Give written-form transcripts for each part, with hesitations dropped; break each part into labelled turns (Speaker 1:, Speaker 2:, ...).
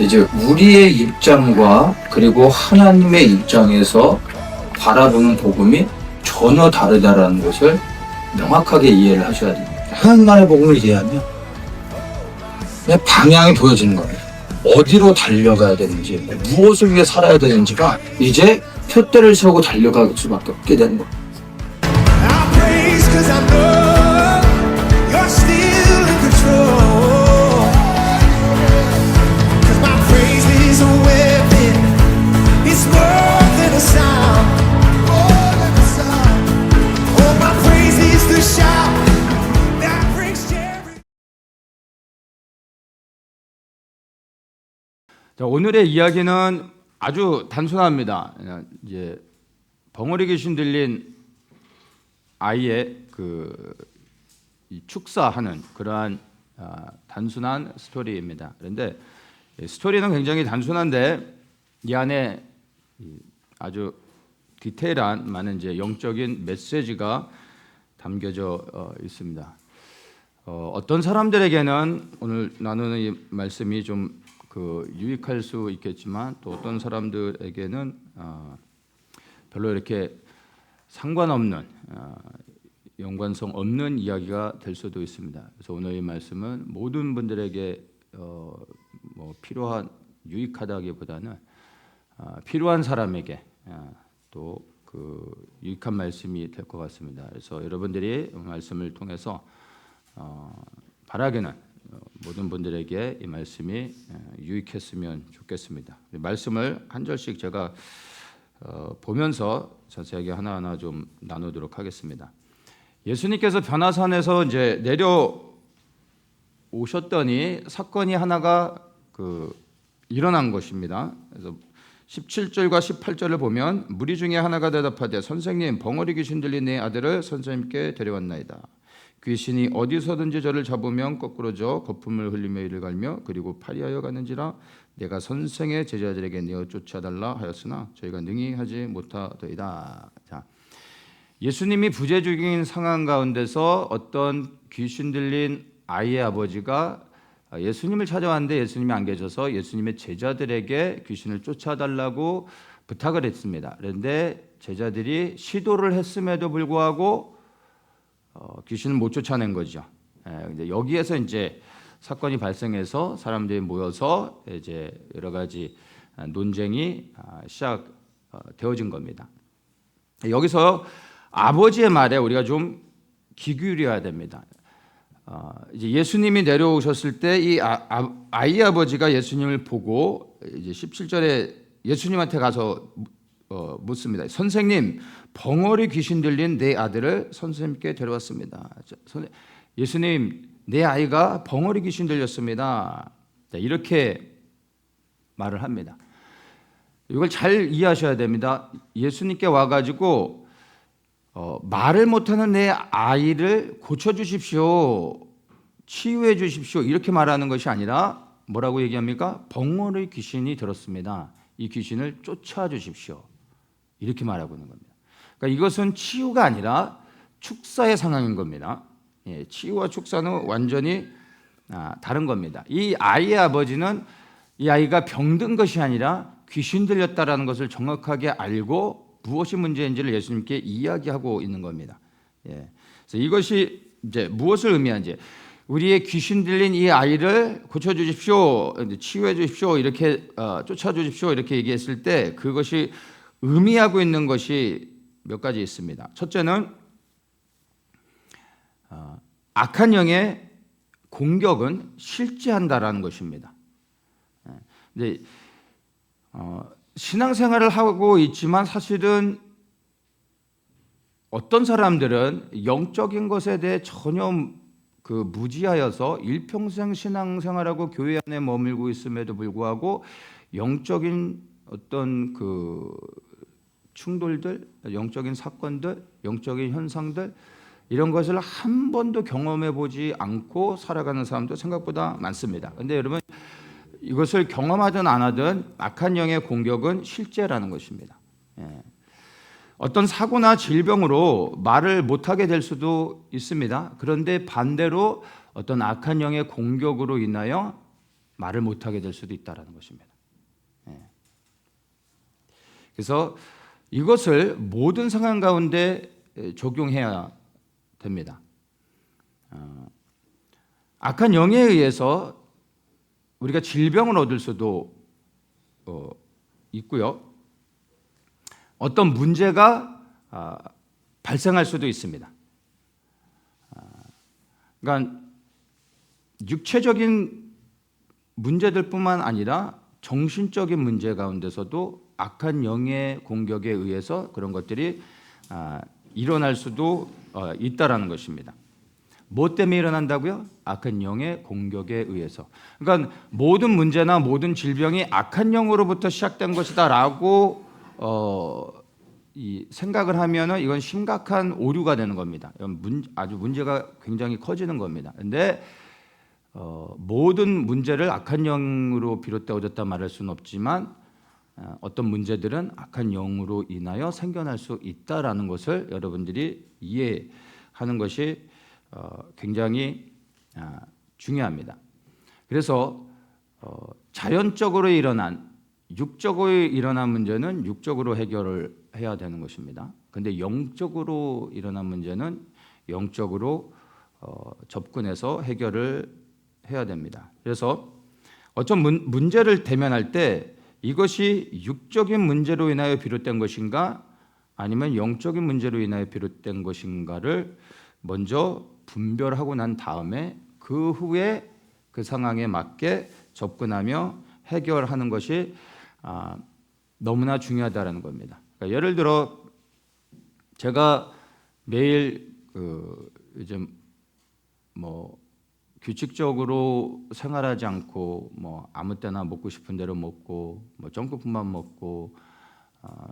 Speaker 1: 이제 우리의 입장과 그리고 하나님의 입장에서 바라보는 복음이 전혀 다르다라는 것을 명확하게 이해를 하셔야 됩니다.
Speaker 2: 하나님의 복음을 이해하면 그냥 방향이 보여지는 거예요. 어디로 달려가야 되는지, 무엇을 위해 살아야 되는지가
Speaker 1: 이제 표대를 세우고 달려갈 수밖에 없게 되는 거예요.
Speaker 3: I praise 'cause I know you're still in control. 'Cause my praise is a weapon. It's more than a sound. More than a sound. Oh, my praise is the shout that breaks Jericho.
Speaker 4: 자, 오늘의 이야기는 아주 단순합니다. 이제 벙어리 귀신 들린 아이의 이 축사하는 그러한 단순한 스토리입니다. 그런데 스토리는 굉장히 단순한데 이 안에 아주 디테일한 많은 이제 영적인 메시지가 담겨져 있습니다. 어떤 사람들에게는 오늘 나누는 이 말씀이 좀 유익할 수 있겠지만 또 어떤 사람들에게는 별로 이렇게 상관없는 연관성 없는 이야기가 될 수도 있습니다. 그래서 오늘 이 말씀은 모든 분들에게 필요한 유익하다기보다는 필요한 사람에게 또 유익한 말씀이 될 것 같습니다. 그래서 여러분들이 말씀을 통해서 바라기는 모든 분들에게 이 말씀이 유익했으면 좋겠습니다. 말씀을 한 절씩 제가 보면서 자세하게 하나하나 좀 나누도록 하겠습니다. 예수님께서 변화산에서 이제 내려오셨더니 사건이 하나가 일어난 것입니다. 그래서 17절과 18절을 보면 무리 중에 하나가 대답하되 선생님 벙어리 귀신 들린 내 아들을 선생님께 데려왔나이다. 귀신이 어디서든지 저를 잡으면 거꾸로져 거품을 흘리며 이를 갈며 그리고 파리하여 가는지라 내가 선생의 제자들에게 내어 쫓아달라 하였으나 저희가 능히 하지 못하더이다. 자, 예수님이 부재중인 상황 가운데서 어떤 귀신 들린 아이의 아버지가 예수님을 찾아왔는데 예수님이 안 계셔서 예수님의 제자들에게 귀신을 쫓아달라고 부탁을 했습니다. 그런데 제자들이 시도를 했음에도 불구하고 귀신을 못 쫓아낸 거죠. 여기에서 이제 사건이 발생해서 사람들이 모여서 이제 여러 가지 논쟁이 시작되어진 겁니다. 여기서 아버지의 말에 우리가 좀 귀 기울여야 됩니다. 이제 예수님이 내려오셨을 때 이 아이 아버지가 예수님을 보고 이제 17절에 예수님한테 가서 묻습니다. 선생님, 벙어리 귀신 들린 내 아들을 선생님께 데려왔습니다. 예수님, 내 아이가 벙어리 귀신 들렸습니다. 이렇게 말을 합니다. 이걸 잘 이해하셔야 됩니다. 예수님께 와가지고 말을 못하는 내 아이를 고쳐주십시오, 치유해 주십시오 이렇게 말하는 것이 아니라 뭐라고 얘기합니까? 벙어리 귀신이 들었습니다. 이 귀신을 쫓아주십시오 이렇게 말하고 있는 겁니다. 그러니까 이것은 치유가 아니라 축사의 상황인 겁니다. 치유와 축사는 완전히 다른 겁니다. 이 아이의 아버지는 이 아이가 병든 것이 아니라 귀신 들렸다라는 것을 정확하게 알고 무엇이 문제인지를 예수님께 이야기하고 있는 겁니다. 그래서 이것이 이제 무엇을 의미하는지 우리의 귀신 들린 이 아이를 고쳐주십시오, 치유해 주십시오, 이렇게 쫓아주십시오 이렇게 얘기했을 때 그것이 의미하고 있는 것이 몇 가지 있습니다. 첫째는 악한 영의 공격은 실제한다라는 것입니다. 근데 신앙생활을 하고 있지만 사실은 어떤 사람들은 영적인 것에 대해 전혀 무지하여서 일평생 신앙생활하고 교회 안에 머물고 있음에도 불구하고 영적인 어떤 충돌들, 영적인 사건들, 영적인 현상들 이런 것을 한 번도 경험해 보지 않고 살아가는 사람도 생각보다 많습니다. 그런데 여러분 이것을 경험하든 안 하든 악한 영의 공격은 실제라는 것입니다. 어떤 사고나 질병으로 말을 못하게 될 수도 있습니다. 그런데 반대로 어떤 악한 영의 공격으로 인하여 말을 못하게 될 수도 있다라는 것입니다. 그래서 이것을 모든 상황 가운데 적용해야 됩니다. 악한 영에 의해서 우리가 질병을 얻을 수도 있고요. 어떤 문제가 발생할 수도 있습니다. 그러니까 육체적인 문제들뿐만 아니라 정신적인 문제 가운데서도 악한 영의 공격에 의해서 그런 것들이 일어날 수도 있다라는 것입니다. 뭐 때문에 일어난다고요? 악한 영의 공격에 의해서. 그러니까 모든 문제나 모든 질병이 악한 영으로부터 시작된 것이다라고 이 생각을 하면은 이건 심각한 오류가 되는 겁니다. 이건 아주 문제가 굉장히 커지는 겁니다. 그런데 모든 문제를 악한 영으로 비롯되어졌다 말할 수는 없지만 어떤 문제들은 악한 영으로 인하여 생겨날 수 있다라는 것을 여러분들이 이해하는 것이 굉장히 중요합니다. 그래서 자연적으로 일어난 육적으로 일어난 문제는 육적으로 해결을 해야 되는 것입니다. 그런데 영적으로 일어난 문제는 영적으로 접근해서 해결을 해야 됩니다. 그래서 어떤 문제를 대면할 때 이것이 육적인 문제로 인하여 비롯된 것인가 아니면 영적인 문제로 인하여 비롯된 것인가를 먼저 분별하고 난 다음에 그 후에 그 상황에 맞게 접근하며 해결하는 것이 너무나 중요하다는 겁니다. 그러니까 예를 들어 제가 매일 요즘 뭐 규칙적으로 생활하지 않고 뭐 아무 때나 먹고 싶은 대로 먹고 뭐 정크푸만 먹고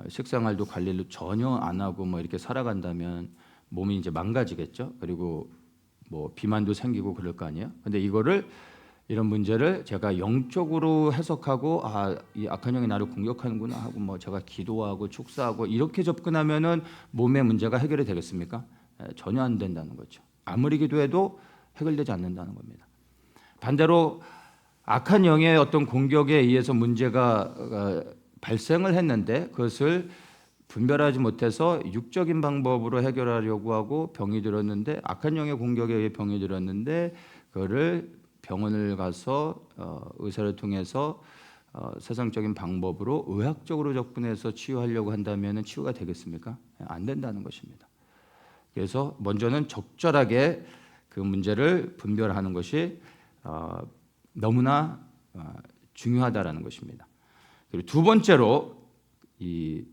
Speaker 4: 식생활도 관리를 전혀 안 하고 뭐 이렇게 살아간다면 몸이 이제 망가지겠죠. 그리고 뭐 비만도 생기고 그럴 거 아니에요. 근데 이런 문제를 제가 영적으로 해석하고 이 악한 영이 나를 공격하는구나 하고 뭐 제가 기도하고 축사하고 이렇게 접근하면은 몸의 문제가 해결이 되겠습니까? 전혀 안 된다는 거죠. 아무리 기도해도 해결되지 않는다는 겁니다. 반대로 악한 영의 어떤 공격에 의해서 문제가 발생을 했는데 그것을 분별하지 못해서 육적인 방법으로 해결하려고 하고 병이 들었는데 악한 영의 공격에 의해 병이 들었는데 그거를 병원을 가서 의사를 통해서 세상적인 방법으로 의학적으로 접근해서 치유하려고 한다면 치유가 되겠습니까? 안 된다는 것입니다. 그래서 먼저는 적절하게 그 문제를 분별하는 것이 너무나 중요하다라는 것입니다. 그리고 두 번째로 이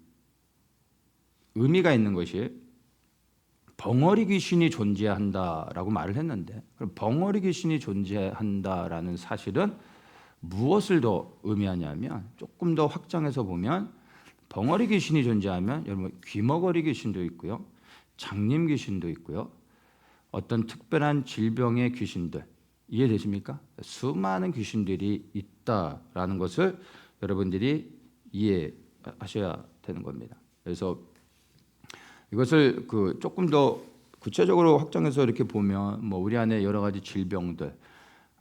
Speaker 4: 의미가 있는 것이 벙어리 귀신이 존재한다라고 말을 했는데 그럼 벙어리 귀신이 존재한다라는 사실은 무엇을 더 의미하냐면 조금 더 확장해서 보면 벙어리 귀신이 존재하면 여러분 귀머거리 귀신도 있고요. 장님 귀신도 있고요. 어떤 특별한 질병의 귀신들 이해되십니까? 수많은 귀신들이 있다라는 것을 여러분들이 이해하셔야 되는 겁니다. 그래서 이것을 조금 더 구체적으로 확장해서 이렇게 보면 뭐 우리 안에 여러 가지 질병들,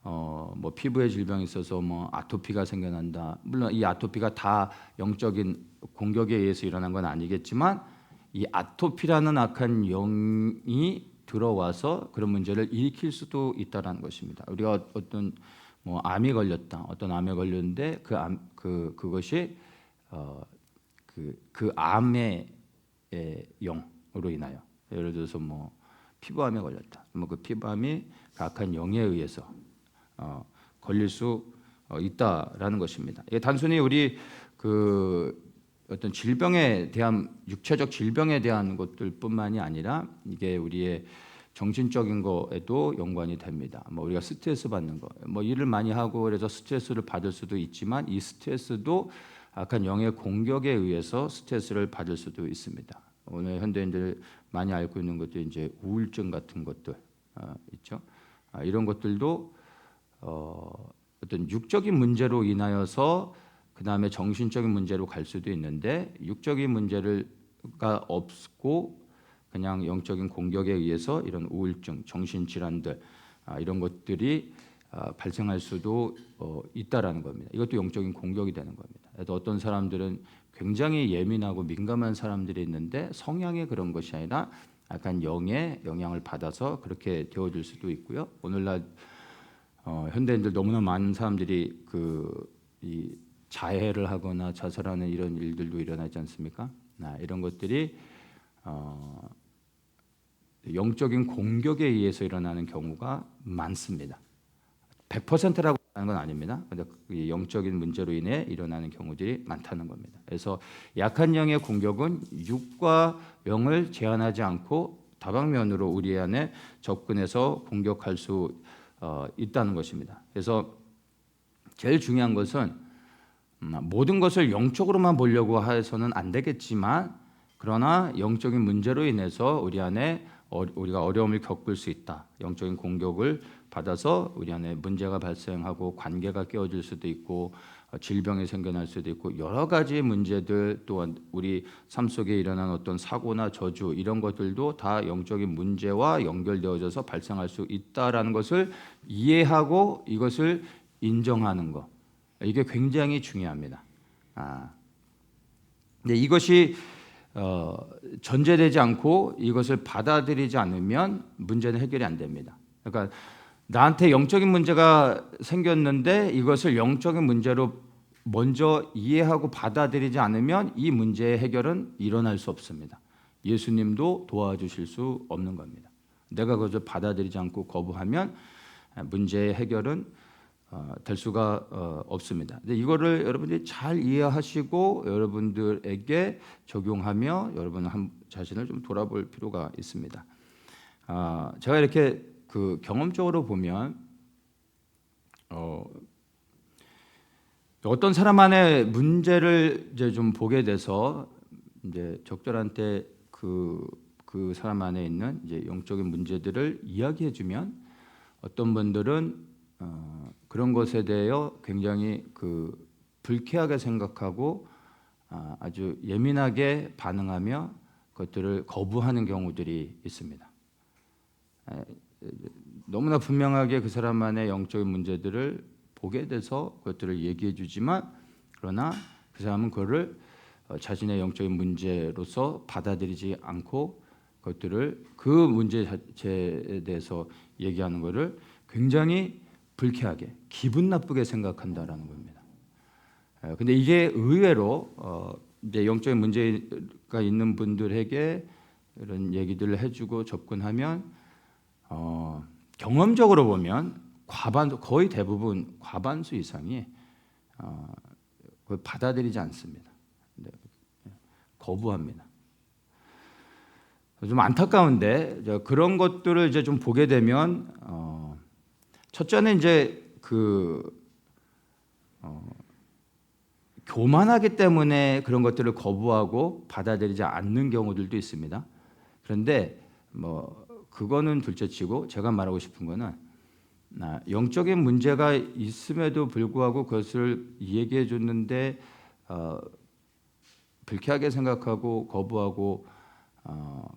Speaker 4: 뭐 피부에 질병이 있어서 뭐 아토피가 생겨난다. 물론 이 아토피가 다 영적인 공격에 의해서 일어난 건 아니겠지만 이 아토피라는 악한 영이 들어와서 그런 문제를 일으킬 수도 있다라는 것입니다. 우리가 어떤 뭐 암이 걸렸다, 어떤 암에 걸렸는데 그것이 그 암의 영으로 인하여 예를 들어서 뭐 피부암에 걸렸다. 뭐 그 피부암이 그 악한 영에 의해서 걸릴 수 있다라는 것입니다. 이게 단순히 우리 어떤 질병에 대한 육체적 질병에 대한 것들뿐만이 아니라 이게 우리의 정신적인 거에도 연관이 됩니다. 뭐 우리가 스트레스 받는 거, 뭐 일을 많이 하고 그래서 스트레스를 받을 수도 있지만 이 스트레스도 악한 영의 공격에 의해서 스트레스를 받을 수도 있습니다. 오늘 현대인들 많이 알고 있는 것도 이제 우울증 같은 것들 있죠. 이런 것들도 어떤 육적인 문제로 인하여서 그 다음에 정신적인 문제로 갈 수도 있는데 육적인 문제가 없고 그냥 영적인 공격에 의해서 이런 우울증, 정신질환들 이런 것들이 발생할 수도 있다라는 겁니다. 이것도 영적인 공격이 되는 겁니다. 그래서 어떤 사람들은 굉장히 예민하고 민감한 사람들이 있는데 성향의 그런 것이 아니라 약간 영의 영향을 받아서 그렇게 되어질 수도 있고요. 오늘날 현대인들 너무나 많은 사람들이 이 자해를 하거나 자살하는 이런 일들도 일어나지 않습니까? 이런 것들이 영적인 공격에 의해서 일어나는 경우가 많습니다. 100%라고 하는 건 아닙니다. 그런데 영적인 문제로 인해 일어나는 경우들이 많다는 겁니다. 그래서 약한 영의 공격은 육과 영을 제한하지 않고 다방면으로 우리 안에 접근해서 공격할 수 있다는 것입니다. 그래서 제일 중요한 것은 모든 것을 영적으로만 보려고 해서는 안 되겠지만, 그러나 영적인 문제로 인해서 우리 안에 우리가 어려움을 겪을 수 있다. 영적인 공격을 받아서 우리 안에 문제가 발생하고 관계가 깨어질 수도 있고 질병이 생겨날 수도 있고 여러 가지 문제들, 또한 우리 삶 속에 일어난 어떤 사고나 저주 이런 것들도 다 영적인 문제와 연결되어져서 발생할 수 있다라는 것을 이해하고 이것을 인정하는 것, 이게 굉장히 중요합니다. 근데 이것이 전제되지 않고 이것을 받아들이지 않으면 문제는 해결이 안 됩니다. 그러니까 나한테 영적인 문제가 생겼는데 이것을 영적인 문제로 먼저 이해하고 받아들이지 않으면 이 문제의 해결은 일어날 수 없습니다. 예수님도 도와주실 수 없는 겁니다. 내가 그것을 받아들이지 않고 거부하면 문제의 해결은 될 수가 없습니다. 근데 이거를 여러분들이 잘 이해하시고 여러분들에게 적용하며 여러분 자신을 좀 돌아볼 필요가 있습니다. 제가 이렇게 경험적으로 보면 어떤 사람 안에 문제를 이제 좀 보게 돼서 이제 적절한 때 그 사람 안에 있는 이제 영적인 문제들을 이야기해주면 어떤 분들은 그런 것에 대하여 굉장히 불쾌하게 생각하고 아주 예민하게 반응하며 그것들을 거부하는 경우들이 있습니다. 너무나 분명하게 그 사람만의 영적인 문제들을 보게 돼서 그것들을 얘기해 주지만, 그러나 그 사람은 그거를 자신의 영적인 문제로서 받아들이지 않고 그것들을 그 문제 자체에 대해서 얘기하는 것을 굉장히 불쾌하게 기분 나쁘게 생각한다라는 겁니다. 근데 이게 의외로 이제 영적인 문제가 있는 분들에게 이런 얘기들을 해주고 접근하면 경험적으로 보면 거의 대부분 과반수 이상이 그걸 받아들이지 않습니다. 거부합니다. 좀 안타까운데 그런 것들을 이제 좀 보게 되면 첫째는 이제 교만하기 때문에 그런 것들을 거부하고 받아들이지 않는 경우들도 있습니다. 그런데 그거는 둘째치고 제가 말하고 싶은 거는 영적인 문제가 있음에도 불구하고 그것을 얘기해 줬는데 불쾌하게 생각하고 거부하고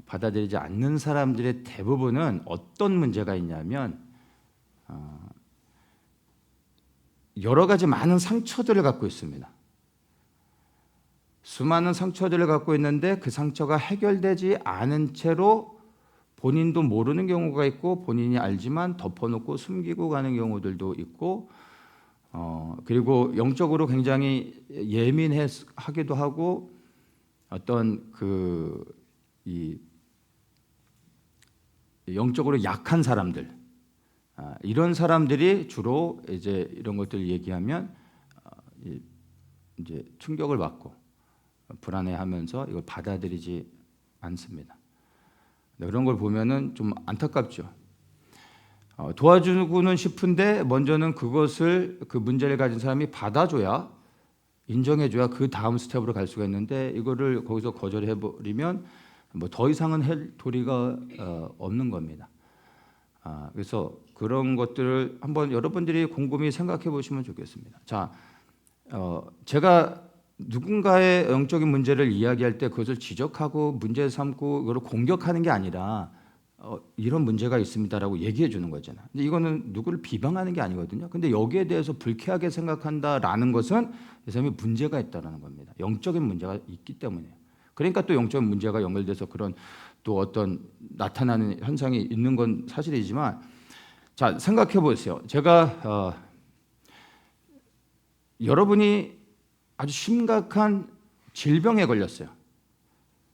Speaker 4: 받아들이지 않는 사람들의 대부분은 어떤 문제가 있냐면 여러 가지 많은 상처들을 갖고 있습니다. 수많은 상처들을 갖고 있는데 그 상처가 해결되지 않은 채로 본인도 모르는 경우가 있고 본인이 알지만 덮어놓고 숨기고 가는 경우들도 있고 그리고 영적으로 굉장히 예민하기도 하고 어떤 이 영적으로 약한 사람들, 이런 사람들이 주로 이제 이런 것들을 얘기하면 이제 충격을 받고 불안해하면서 이걸 받아들이지 않습니다. 그런 걸 보면은 좀 안타깝죠. 도와주고는 싶은데 먼저는 그것을 그 문제를 가진 사람이 받아줘야, 인정해줘야 그 다음 스텝으로 갈 수가 있는데 이거를 거기서 거절해버리면 더 이상은 할 도리가 없는 겁니다. 그래서 그런 것들을 한번 여러분들이 곰곰이 생각해 보시면 좋겠습니다. 자, 제가 누군가의 영적인 문제를 이야기할 때 그것을 지적하고 문제 삼고 그걸 공격하는 게 아니라 이런 문제가 있습니다라고 얘기해 주는 거잖아요. 근데 이거는 누구를 비방하는 게 아니거든요. 근데 여기에 대해서 불쾌하게 생각한다라는 것은 이 사람이 문제가 있다라는 겁니다. 영적인 문제가 있기 때문에요. 그러니까 또 영적인 문제가 연결돼서 그런 또 어떤 나타나는 현상이 있는 건 사실이지만, 자, 생각해 보세요. 제가 여러분이 아주 심각한 질병에 걸렸어요.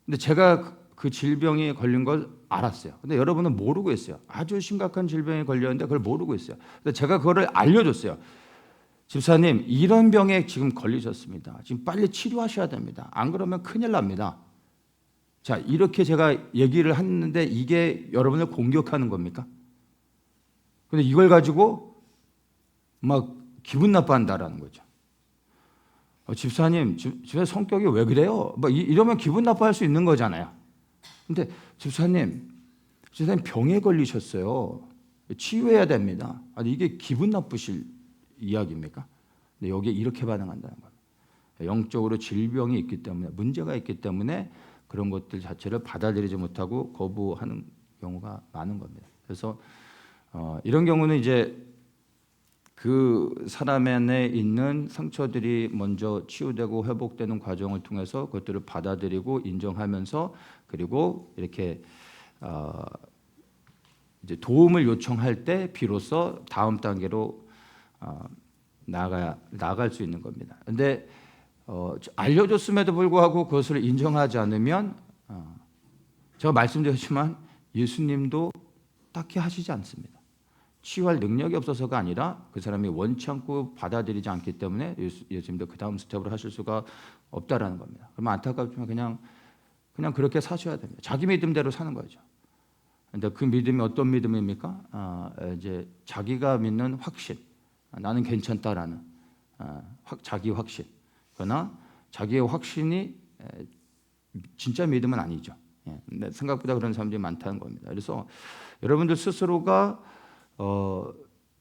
Speaker 4: 근데 제가 그 질병에 걸린 걸 알았어요. 근데 여러분은 모르고 있어요. 아주 심각한 질병에 걸렸는데 그걸 모르고 있어요. 근데 제가 그거를 알려줬어요. 집사님, 이런 병에 지금 걸리셨습니다. 지금 빨리 치료하셔야 됩니다. 안 그러면 큰일 납니다. 자, 이렇게 제가 얘기를 했는데 이게 여러분을 공격하는 겁니까? 근데 이걸 가지고 막 기분 나빠한다라는 거죠. 집사님, 집사 성격이 왜 그래요? 막 이러면 기분 나빠할 수 있는 거잖아요. 근데 집사님 병에 걸리셨어요. 치유해야 됩니다. 아니, 이게 기분 나쁘실 이야기입니까? 근데 여기에 이렇게 반응한다는 겁니다. 영적으로 질병이 있기 때문에, 문제가 있기 때문에 그런 것들 자체를 받아들이지 못하고 거부하는 경우가 많은 겁니다. 그래서 이런 경우는 이제 그 사람 안에 있는 상처들이 먼저 치유되고 회복되는 과정을 통해서 그것들을 받아들이고 인정하면서, 그리고 이렇게 이제 도움을 요청할 때 비로소 다음 단계로 나갈 수 있는 겁니다. 근데 알려줬음에도 불구하고 그것을 인정하지 않으면, 제가 말씀드렸지만 예수님도 딱히 하시지 않습니다. 치유할 능력이 없어서가 아니라 그 사람이 원치 않고 받아들이지 않기 때문에 예수님도 그 다음 스텝으로 하실 수가 없다라는 겁니다. 그러면 안타깝지만 그냥 그렇게 사셔야 됩니다. 자기 믿음대로 사는 거죠. 근데 그 믿음이 어떤 믿음입니까? 이제 자기가 믿는 확신, 나는 괜찮다라는 자기 확신. 그러나 자기의 확신이 진짜 믿음은 아니죠. 근데 생각보다 그런 사람들이 많다는 겁니다. 그래서 여러분들 스스로가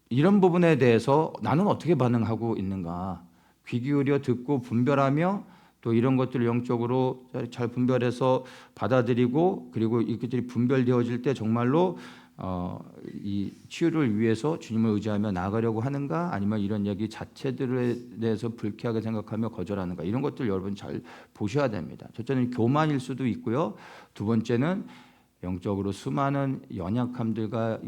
Speaker 4: 이런 부분에 대해서 나는 어떻게 반응하고 있는가, 귀 기울여 듣고 분별하며 또 이런 것들을 영적으로 잘 분별해서 받아들이고, 그리고 이것들이 분별되어질 때 정말로 이 치유를 위해서 주님을 의지하며 나아가려고 하는가, 아니면 이런 얘기 자체들에 대해서 불쾌하게 생각하며 거절하는가, 이런 것들 여러분 잘 보셔야 됩니다. 첫째는 교만일 수도 있고요. 두 번째는 영적으로 수많은 연약함들과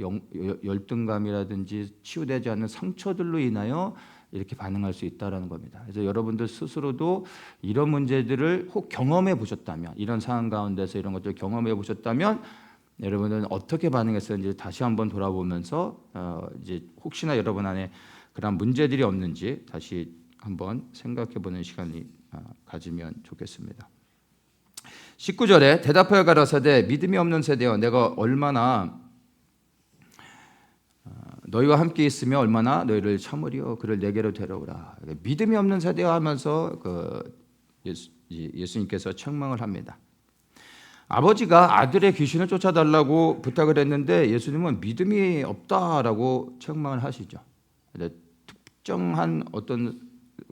Speaker 4: 열등감이라든지 치유되지 않는 상처들로 인하여 이렇게 반응할 수 있다는 겁니다. 그래서 여러분들 스스로도 이런 문제들을 혹 경험해 보셨다면, 이런 상황 가운데서 이런 것들을 경험해 보셨다면 여러분은 어떻게 반응했었는지 다시 한번 돌아보면서 이제 혹시나 여러분 안에 그런 문제들이 없는지 다시 한번 생각해 보는 시간이 가지면 좋겠습니다. 19절에 대답하여 가라사대 믿음이 없는 세대여, 내가 얼마나 너희와 함께 있으며 얼마나 너희를 참으리요, 그를 내게로 데려오라. 믿음이 없는 세대여 하면서 예수님께서 책망을 합니다. 아버지가 아들의 귀신을 쫓아달라고 부탁을 했는데 예수님은 믿음이 없다라고 책망을 하시죠. 특정한 어떤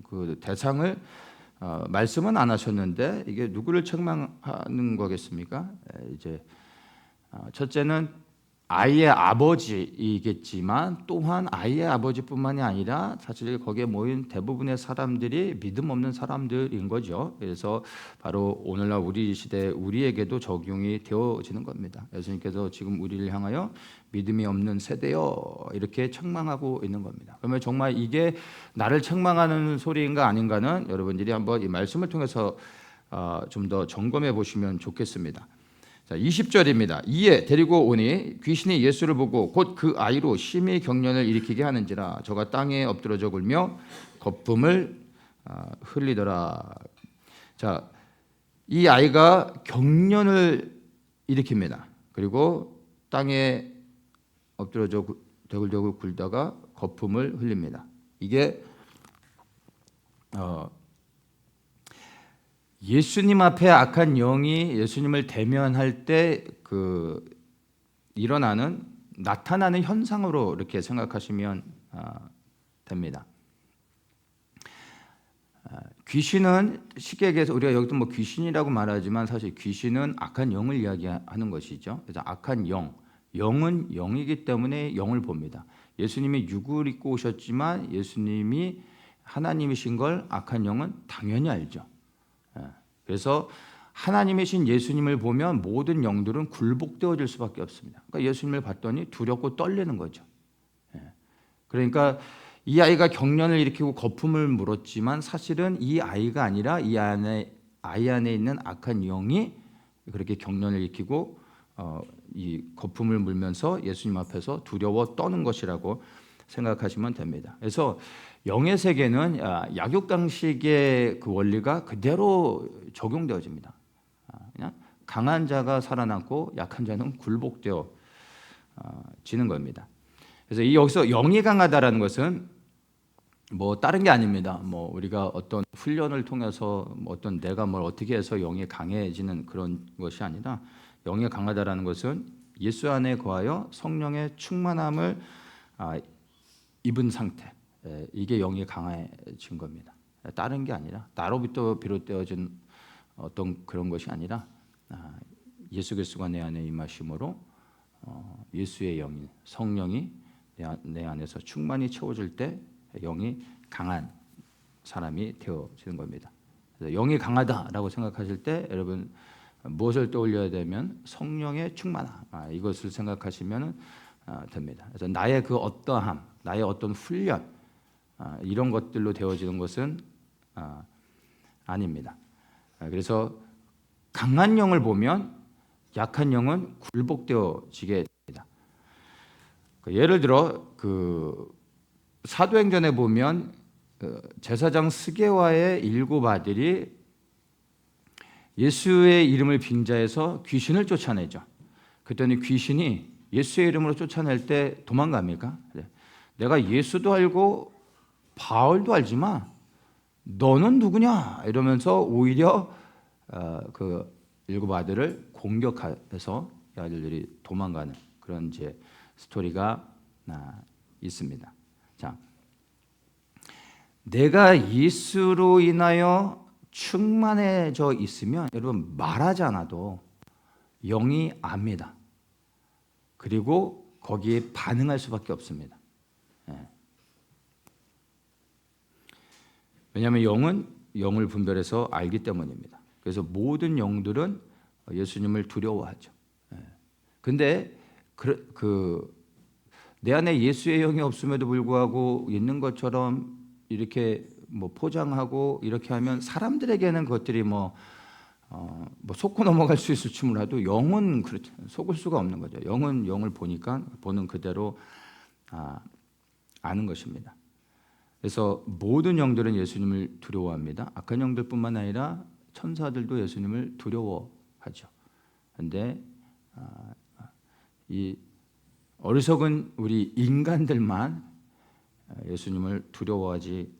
Speaker 4: 그 대상을 말씀은 안 하셨는데 이게 누구를 책망하는 거겠습니까? 이제 첫째는 아이의 아버지이겠지만 또한 아이의 아버지뿐만이 아니라 사실 거기에 모인 대부분의 사람들이 믿음 없는 사람들인 거죠. 그래서 바로 오늘날 우리 시대 우리에게도 적용이 되어지는 겁니다. 예수님께서 지금 우리를 향하여 믿음이 없는 세대여 이렇게 책망하고 있는 겁니다. 그러면 정말 이게 나를 책망하는 소리인가 아닌가는 여러분들이 한번 이 말씀을 통해서 좀 더 점검해 보시면 좋겠습니다. 자, 20절입니다. 이에 데리고 오니 귀신이 예수를 보고 곧 그 아이로 심히 경련을 일으키게 하는지라 저가 땅에 엎드러져 굴며 거품을 흘리더라. 자, 이 아이가 경련을 일으킵니다. 그리고 땅에 엎드러져 대굴대굴 굴다가 거품을 흘립니다. 이게 예수님 앞에 악한 영이 예수님을 대면할 때 일어나는 나타나는 현상으로 이렇게 생각하시면 됩니다. 귀신은 시객에서 우리가 여기도 뭐 귀신이라고 말하지만 사실 귀신은 악한 영을 이야기하는 것이죠. 그래서 악한 영, 영은 영이기 때문에 영을 봅니다. 예수님이 육을 입고 오셨지만 예수님이 하나님이신 걸 악한 영은 당연히 알죠. 그래서 하나님이신 예수님을 보면 모든 영들은 굴복되어질 수밖에 없습니다. 그러니까 예수님을 봤더니 두렵고 떨리는 거죠. 그러니까 이 아이가 경련을 일으키고 거품을 물었지만 사실은 이 아이가 아니라 아이 안에 있는 악한 영이 그렇게 경련을 일으키고 이 거품을 물면서 예수님 앞에서 두려워 떠는 것이라고 생각하시면 됩니다. 그래서 영의 세계는 약육강식의 그 원리가 그대로 적용되어집니다. 그냥 강한 자가 살아남고 약한 자는 굴복되어 지는 겁니다. 그래서 여기서 영이 강하다라는 것은 뭐 다른 게 아닙니다. 뭐 우리가 어떤 훈련을 통해서 뭐 어떤 내가 뭘 어떻게 해서 영이 강해지는 그런 것이 아니라 영이 강하다라는 것은 예수 안에 거하여 성령의 충만함을 입은 상태, 이게 영이 강해진 겁니다. 다른 게 아니라 나로부터 비롯되어진 어떤 그런 것이 아니라 예수 그리스도가 내 안에 임하심으로 예수의 영이 성령이 내 안에서 충만히 채워질 때 영이 강한 사람이 되어지는 겁니다. 그래서 영이 강하다라고 생각하실 때 여러분 무엇을 떠올려야 되면 성령의 충만함, 이것을 생각하시면 됩니다. 그래서 나의 그 어떠함, 나의 어떤 훈련 이런 것들로 되어지는 것은 아닙니다. 그래서 강한 영을 보면 약한 영은 굴복되어지게 됩니다. 예를 들어 그 사도행전에 보면 제사장 스게와의 7 아들이 예수의 이름을 빙자해서 귀신을 쫓아내죠. 그랬더니 귀신이 예수의 이름으로 쫓아낼 때 도망갑니까? 내가 예수도 알고 바울도 알지만 너는 누구냐? 이러면서 오히려 그 7 아들을 공격해서 이 아들들이 도망가는 그런 이제 스토리가 있습니다. 자, 내가 예수로 인하여 충만해져 있으면 여러분 말하지 않아도 영이 압니다. 그리고 거기에 반응할 수밖에 없습니다. 왜냐하면 영은 영을 분별해서 알기 때문입니다. 그래서 모든 영들은 예수님을 두려워하죠. 근데 내 안에 예수의 영이 없음에도 불구하고 있는 것처럼 이렇게 뭐 포장하고 이렇게 하면 사람들에게는 그것들이 뭐 속고 넘어갈 수 있을지 몰라도 영은 그렇죠. 속을 수가 없는 거죠. 영은 영을 보니까 보는 그대로 아는 것입니다. 그래서 모든 영들은 예수님을 두려워합니다. 악한 영들뿐만 아니라 천사들도 예수님을 두려워하죠. 그런데 이 어리석은 우리 인간들만 예수님을 두려워하지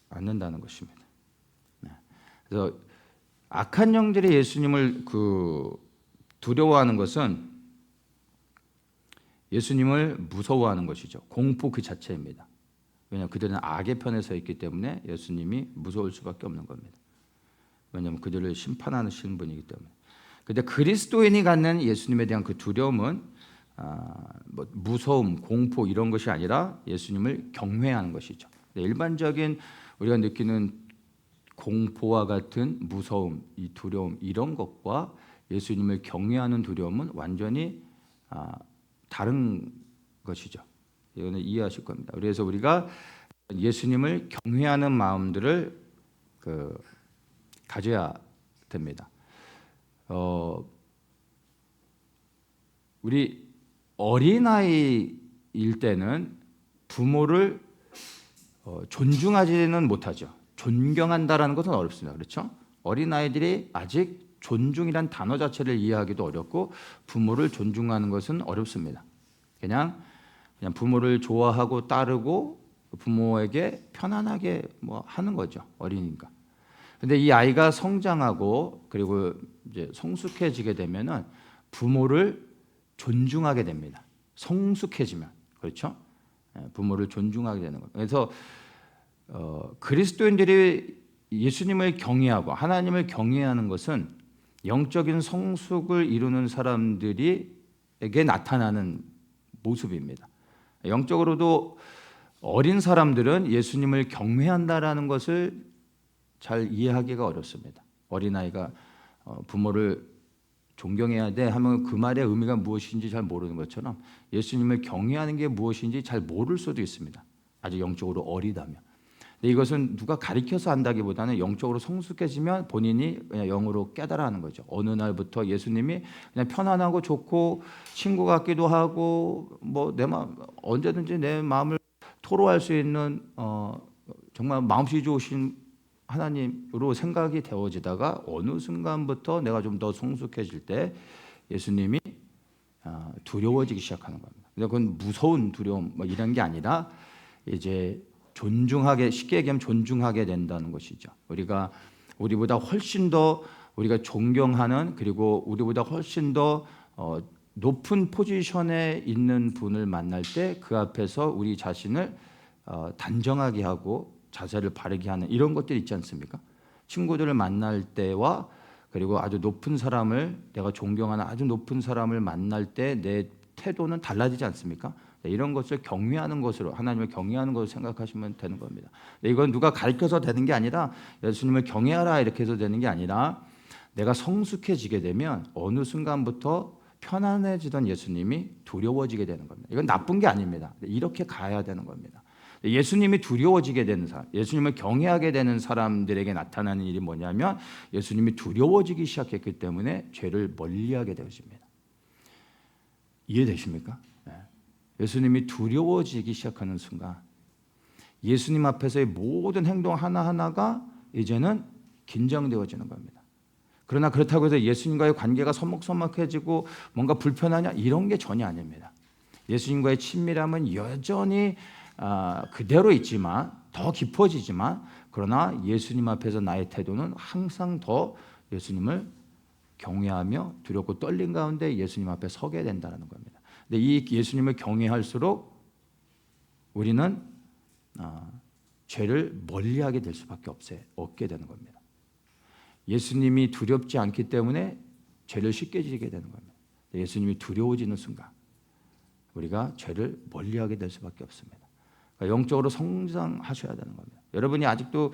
Speaker 4: 않는다는 것입니다. 그래서 악한 영들이 예수님을 두려워하는 것은 예수님을 무서워하는 것이죠. 공포 그 자체입니다. 왜냐하면 그들은 악의 편에 서 있기 때문에 예수님이 무서울 수밖에 없는 겁니다. 왜냐하면 그들을 심판하시는 분이기 때문에. 그런데 그리스도인이 갖는 예수님에 대한 그 두려움은 뭐 무서움, 공포 이런 것이 아니라 예수님을 경외하는 것이죠. 일반적인 우리가 느끼는 공포와 같은 무서움, 이 두려움 이런 것과 예수님을 경외하는 두려움은 완전히 다른 것이죠. 이거는 이해하실 겁니다. 그래서 우리가 예수님을 경외하는 마음들을 가져야 됩니다. 우리 어린아이일 때는 부모를 존중하지는 못하죠. 존경한다라는 것은 어렵습니다. 그렇죠? 어린아이들이 아직 존중이란 단어 자체를 이해하기도 어렵고 부모를 존중하는 것은 어렵습니다. 그냥 부모를 좋아하고 따르고 부모에게 편안하게 뭐 하는 거죠. 어리니까. 근데 이 아이가 성장하고 그리고 이제 성숙해지게 되면은 부모를 존중하게 됩니다. 성숙해지면. 그렇죠? 부모를 존중하게 되는 거예요. 그래서 그리스도인들이 예수님을 경외하고 하나님을 경외하는 것은 영적인 성숙을 이루는 사람들이 사람들에게 나타나는 모습입니다. 영적으로도 어린 사람들은 예수님을 경외한다라는 것을 잘 이해하기가 어렵습니다. 어린아이가 부모를 존경해야 돼 하면 그 말의 의미가 무엇인지 잘 모르는 것처럼 예수님을 경외하는 게 무엇인지 잘 모를 수도 있습니다. 아주 영적으로 어리다면. 근데 이것은 누가 가르쳐서 한다기보다는 영적으로 성숙해지면 본인이 그냥 영으로 깨달아하는 거죠. 어느 날부터 예수님이 그냥 편안하고 좋고 친구 같기도 하고 뭐 내 마음 언제든지 내 마음을 토로할 수 있는 정말 마음씨 좋으신 하나님으로 생각이 되어지다가 어느 순간부터 내가 좀 더 성숙해질 때 예수님이 두려워지기 시작하는 겁니다. 근데 그건 무서운 두려움 뭐 이런 게 아니라 이제 존중하게, 쉽게 얘기하면 존중하게 된다는 것이죠. 우리보다 훨씬 더 우리가 존경하는, 그리고 우리보다 훨씬 더 높은 포지션에 있는 분을 만날 때 그 앞에서 우리 자신을 단정하게 하고 자세를 바르게 하는 이런 것들이 있지 않습니까? 친구들을 만날 때와 그리고 아주 높은 사람을, 내가 존경하는 아주 높은 사람을 만날 때 내 태도는 달라지지 않습니까? 이런 것을 경외하는 것으로, 하나님을 경외하는 것으로 생각하시면 되는 겁니다. 이건 누가 가르쳐서 되는 게 아니라 예수님을 경외하라 이렇게 해서 되는 게 아니라 내가 성숙해지게 되면 어느 순간부터 편안해지던 예수님이 두려워지게 되는 겁니다. 이건 나쁜 게 아닙니다. 이렇게 가야 되는 겁니다. 예수님이 두려워지게 되는 사람, 예수님을 경외하게 되는 사람들에게 나타나는 일이 뭐냐면 예수님이 두려워지기 시작했기 때문에 죄를 멀리하게 되어집니다. 이해되십니까? 네. 예수님이 두려워지기 시작하는 순간 예수님 앞에서의 모든 행동 하나하나가 이제는 긴장되어지는 겁니다. 그러나 그렇다고 해서 예수님과의 관계가 서먹서먹해지고 뭔가 불편하냐 이런 게 전혀 아닙니다. 예수님과의 친밀함은 여전히 그대로 있지만 더 깊어지지만 그러나 예수님 앞에서 나의 태도는 항상 더 예수님을 경외하며 두렵고 떨린 가운데 예수님 앞에 서게 된다는 겁니다. 근데 이 예수님을 경외할수록 우리는 죄를 멀리하게 될 수밖에 없게 되는 겁니다. 예수님이 두렵지 않기 때문에 죄를 쉽게 지게 되는 겁니다. 예수님이 두려워지는 순간 우리가 죄를 멀리하게 될 수밖에 없습니다. 그러니까 영적으로 성장하셔야 되는 겁니다. 여러분이 아직도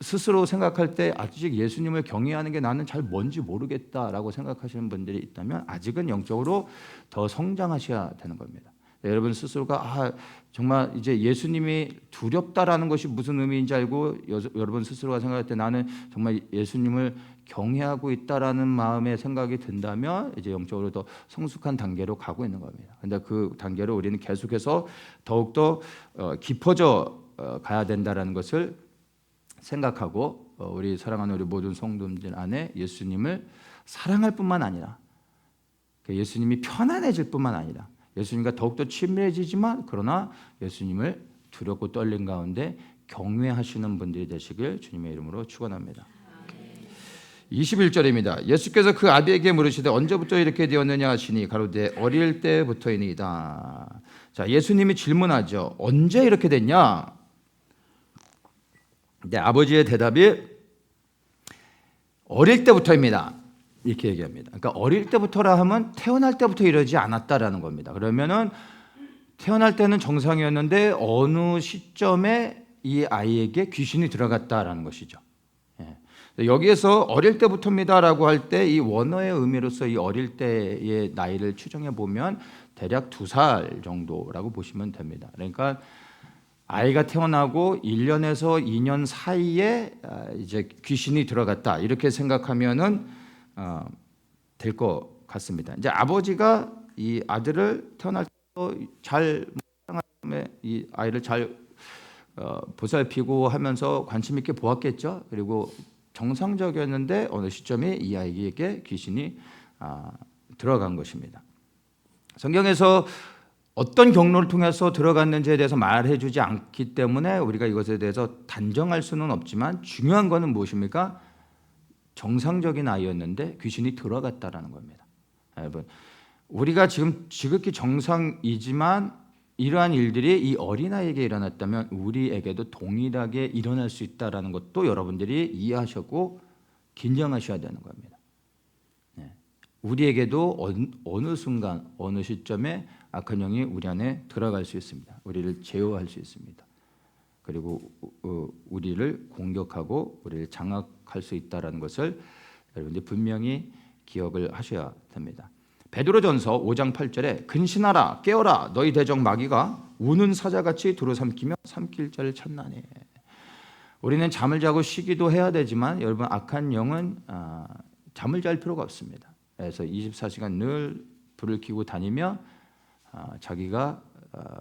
Speaker 4: 스스로 생각할 때 아직 예수님을 경외하는 게 나는 잘 뭔지 모르겠다라고 생각하시는 분들이 있다면 아직은 영적으로 더 성장하셔야 되는 겁니다. 여러분 스스로가 정말 이제 예수님이 두렵다라는 것이 무슨 의미인지 알고 여러분 스스로가 생각할 때 나는 정말 예수님을 경외하고 있다라는 마음의 생각이 든다면 이제 영적으로 더 성숙한 단계로 가고 있는 겁니다. 그런데 그 단계로 우리는 계속해서 더욱더 깊어져 가야 된다라는 것을 생각하고 우리 사랑하는 우리 모든 성도들 안에 예수님을 사랑할 뿐만 아니라 예수님이 편안해질 뿐만 아니라 예수님과 더욱더 친밀해지지만 그러나 예수님을 두렵고 떨린 가운데 경외하시는 분들이 되시길 주님의 이름으로 축원합니다. 21절입니다. 예수께서 그 아비에게 물으시되 언제부터 이렇게 되었느냐 하시니 가로되 어릴 때부터이니이다. 자, 예수님이 질문하죠. 언제 이렇게 됐냐? 근데 아버지의 대답이 어릴 때부터입니다. 이렇게 얘기합니다. 그러니까 어릴 때부터라 하면 태어날 때부터 이러지 않았다라는 겁니다. 그러면은 태어날 때는 정상이었는데 어느 시점에 이 아이에게 귀신이 들어갔다라는 것이죠. 예. 여기에서 어릴 때부터입니다라고 할 때 이 원어의 의미로서 이 어릴 때의 나이를 추정해 보면 대략 2살 정도라고 보시면 됩니다. 그러니까 아이가 태어나고 1년에서 2년 사이에 이제 귀신이 들어갔다 이렇게 생각하면은 될 것 같습니다. 이제 아버지가 이 아들을 태어날 때 잘 이 아이를 잘 보살피고 하면서 관심 있게 보았겠죠. 그리고 정상적이었는데 어느 시점에 이 아이에게 귀신이 들어간 것입니다. 성경에서 어떤 경로를 통해서 들어갔는지에 대해서 말해주지 않기 때문에 우리가 이것에 대해서 단정할 수는 없지만 중요한 것은 무엇입니까? 정상적인 아이였는데 귀신이 들어갔다라는 겁니다. 여러분, 우리가 지금 지극히 정상이지만 이러한 일들이 이 어린아이에게 일어났다면 우리에게도 동일하게 일어날 수 있다는 것도 여러분들이 이해하시고 긴장하셔야 되는 겁니다. 네. 우리에게도 어느 순간 어느 시점에 악한 영이 우리 안에 들어갈 수 있습니다. 우리를 제어할 수 있습니다. 그리고 우리를 공격하고 우리를 장악할 수 있다는 것을 여러분들이 분명히 기억을 하셔야 됩니다. 베드로전서 5장 8절에 근신하라 깨어라 너희 대적 마귀가 우는 사자같이 두루삼키며 삼킬 자를 찾나니. 우리는 잠을 자고 쉬기도 해야 되지만 여러분 악한 영은 잠을 잘 필요가 없습니다. 그래서 24시간 늘 불을 켜고 다니며 자기가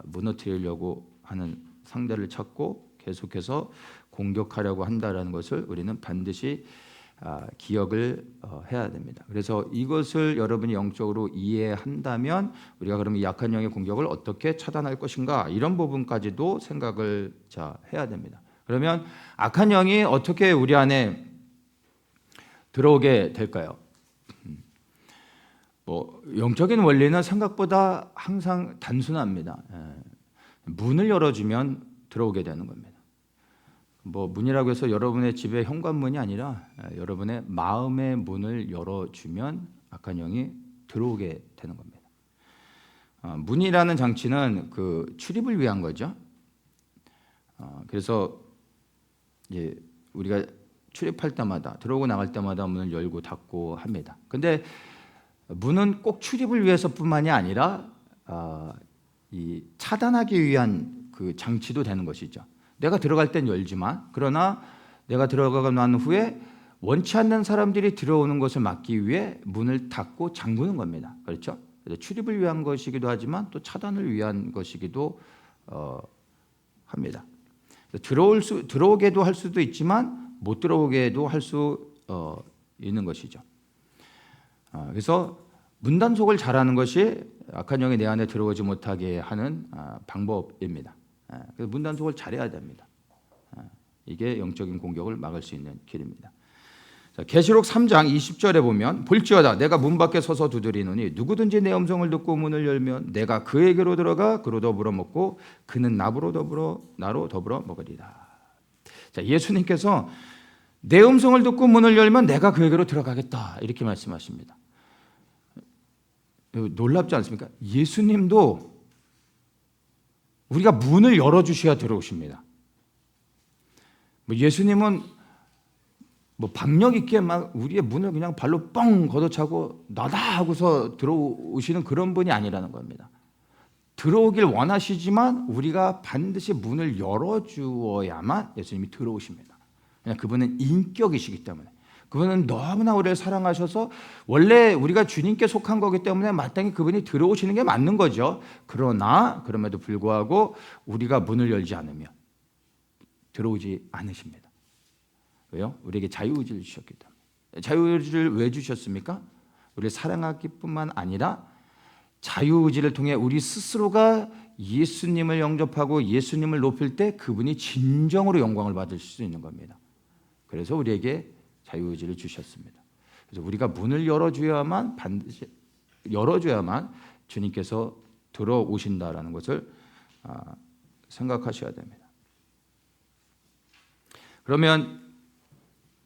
Speaker 4: 무너뜨리려고 하는 상대를 찾고 계속해서 공격하려고 한다는 것을 우리는 반드시 기억을 해야 됩니다. 그래서 이것을 여러분이 영적으로 이해한다면 우리가 그러면 약한 영의 공격을 어떻게 차단할 것인가 이런 부분까지도 생각을 해야 됩니다. 그러면 악한 영이 어떻게 우리 안에 들어오게 될까요? 영적인 원리는 생각보다 항상 단순합니다. 문을 열어주면 들어오게 되는 겁니다. 문이라고 해서 여러분의 집의 현관문이 아니라 여러분의 마음의 문을 열어주면 악한 영이 들어오게 되는 겁니다. 문이라는 장치는 그 출입을 위한 거죠. 그래서 이제 우리가 출입할 때마다 들어오고 나갈 때마다 문을 열고 닫고 합니다. 근데 문은 꼭 출입을 위해서뿐만이 아니라 이 차단하기 위한 그 장치도 되는 것이죠. 내가 들어갈 땐 열지만 그러나 내가 들어가고 난 후에 원치 않는 사람들이 들어오는 것을 막기 위해 문을 닫고 잠그는 겁니다. 그렇죠? 그래서 출입을 위한 것이기도 하지만 또 차단을 위한 것이기도 합니다. 들어오게도 할 수도 있지만 못 들어오게도 할 수 있는 것이죠. 그래서 문단속을 잘하는 것이 악한 영이 내 안에 들어오지 못하게 하는 방법입니다. 그래서 문단속을 잘해야 됩니다. 이게 영적인 공격을 막을 수 있는 길입니다. 계시록 3장 20절에 보면 볼지어다 내가 문 밖에 서서 두드리노니 누구든지 내 음성을 듣고 문을 열면 내가 그에게로 들어가 그로 더불어 먹고 그는 나로 더불어 먹으리라. 예수님께서 내 음성을 듣고 문을 열면 내가 그에게로 들어가겠다 이렇게 말씀하십니다. 놀랍지 않습니까? 예수님도 우리가 문을 열어주셔야 들어오십니다. 예수님은 박력 있게 막 우리의 문을 그냥 발로 뻥 걷어차고 나다 하고서 들어오시는 그런 분이 아니라는 겁니다. 들어오길 원하시지만 우리가 반드시 문을 열어주어야만 예수님이 들어오십니다. 그냥 그분은 인격이시기 때문에. 그분은 너무나 우리를 사랑하셔서 원래 우리가 주님께 속한 거기 때문에 마땅히 그분이 들어오시는 게 맞는 거죠. 그러나 그럼에도 불구하고 우리가 문을 열지 않으면 들어오지 않으십니다. 왜요? 우리에게 자유의지를 주셨기 때문에. 자유의지를 왜 주셨습니까? 우리를 사랑하기 뿐만 아니라 자유의지를 통해 우리 스스로가 예수님을 영접하고 예수님을 높일 때 그분이 진정으로 영광을 받을 수 있는 겁니다. 그래서 우리에게 자유의지를 주셨습니다. 그래서 우리가 문을 열어줘야만 반드시 열어줘야만 주님께서 들어오신다라는 것을 생각하셔야 됩니다. 그러면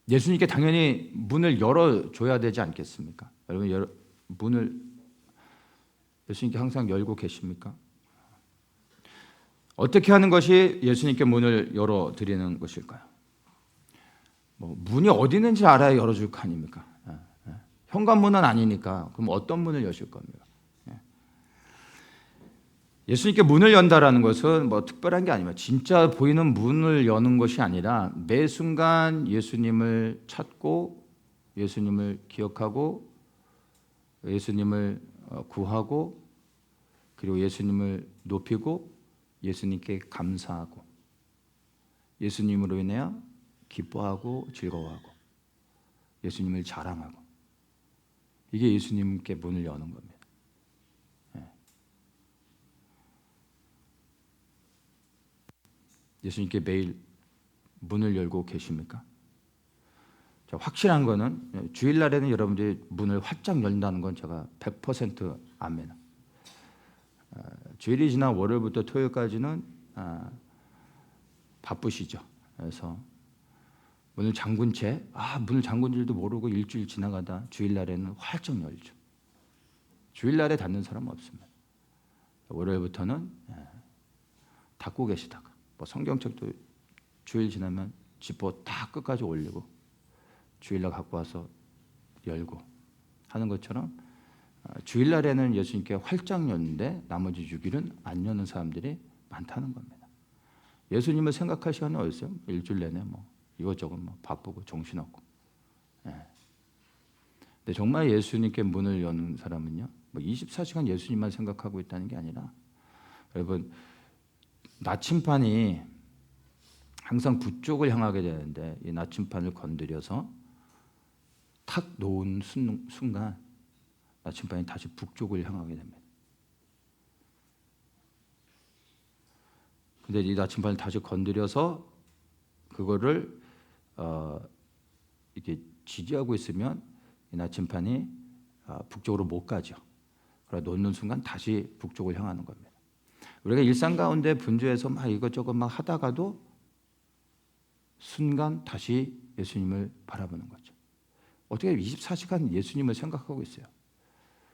Speaker 4: 예수님께 당연히 문을 열어줘야 되지 않겠습니까? 여러분 문을 예수님께 항상 열고 계십니까? 어떻게 하는 것이 예수님께 문을 열어드리는 것일까요? 문이 어디 있는지 알아야 열어줄 거 아닙니까? 현관문은 아니니까 그럼 어떤 문을 여실 겁니까? 예수님께 문을 연다라는 것은 특별한 게 아닙니다. 진짜 보이는 문을 여는 것이 아니라 매 순간 예수님을 찾고 예수님을 기억하고 예수님을 구하고 그리고 예수님을 높이고 예수님께 감사하고 예수님으로 인하여 기뻐하고 즐거워하고 예수님을 자랑하고 이게 예수님께 문을 여는 겁니다. 예수님께 매일 문을 열고 계십니까? 확실한 거는 주일날에는 여러분들이 문을 활짝 열다는 건 제가 100% 압니다. 주일이 지나 월요일부터 토요일까지는 바쁘시죠. 그래서 문을 잠근 채 문을 잠근 줄도 모르고 일주일 지나가다 주일날에는 활짝 열죠. 주일날에 닫는 사람은 없습니다. 월요일부터는 닫고 계시다가 뭐 성경책도 주일 지나면 지퍼 다 끝까지 올리고 주일날 갖고 와서 열고 하는 것처럼 주일날에는 예수님께 활짝 여는데 나머지 주일은 안 여는 사람들이 많다는 겁니다. 예수님을 생각할 시간이 어디 있어요? 일주일 내내 뭐 이것저것 뭐 바쁘고 정신없고. 근데 정말 예수님께 문을 여는 사람은요, 뭐 24시간 예수님만 생각하고 있다는 게 아니라, 여러분 나침반이 항상 북쪽을 향하게 되는데 이 나침반을 건드려서 탁 놓은 순간 나침반이 다시 북쪽을 향하게 됩니다. 근데 이 나침반을 다시 건드려서 그거를 이렇게 지지하고 있으면 이 나침반이 북쪽으로 못 가죠. 그래 놓는 순간 다시 북쪽을 향하는 겁니다. 우리가 일상 가운데 분주해서 막 이것저것 막 하다가도 순간 다시 예수님을 바라보는 거죠. 어떻게 24시간 예수님을 생각하고 있어요?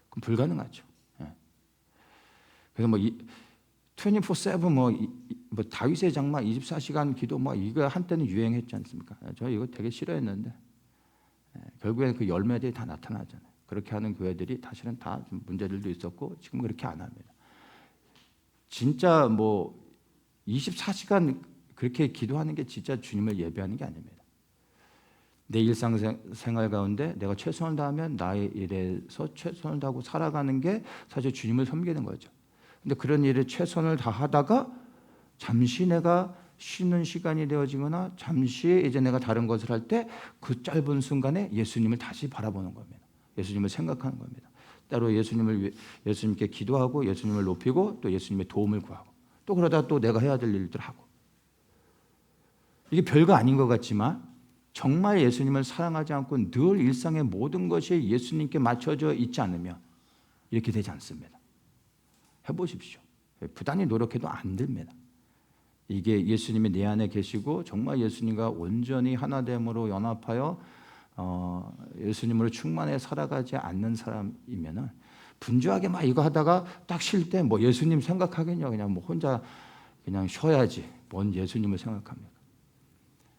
Speaker 4: 그럼 불가능하죠. 그래서 뭐 24/7 뭐 다윗의 장막 24시간 기도 뭐 이거 한때는 유행했지 않습니까? 저 이거 되게 싫어했는데 결국에는 그 열매들이 다 나타나잖아요. 그렇게 하는 교회들이 사실은 다 좀 문제들도 있었고 지금 그렇게 안 합니다. 진짜 뭐 24시간 그렇게 기도하는 게 진짜 주님을 예배하는 게 아닙니다. 내 일상생활 가운데 내가 최선을 다하면 나의 일에서 최선을 다하고 살아가는 게 사실 주님을 섬기는 거죠. 근데 그런 일에 최선을 다하다가 잠시 내가 쉬는 시간이 되어지거나 잠시 이제 내가 다른 것을 할 때 그 짧은 순간에 예수님을 다시 바라보는 겁니다. 예수님을 생각하는 겁니다. 따로 예수님께 기도하고 예수님을 높이고 또 예수님의 도움을 구하고 또 그러다 또 내가 해야 될 일들 하고. 이게 별거 아닌 것 같지만 정말 예수님을 사랑하지 않고 늘 일상의 모든 것이 예수님께 맞춰져 있지 않으면 이렇게 되지 않습니다. 해보십시오. 부단히 노력해도 안 됩니다. 이게 예수님이 내 안에 계시고 정말 예수님과 온전히 하나됨으로 연합하여 예수님으로 충만해 살아가지 않는 사람이면은 분주하게 막 이거 하다가 딱 쉴 때 뭐 예수님 생각하겠냐, 그냥 뭐 혼자 그냥 쉬어야지 뭔 예수님을 생각합니까?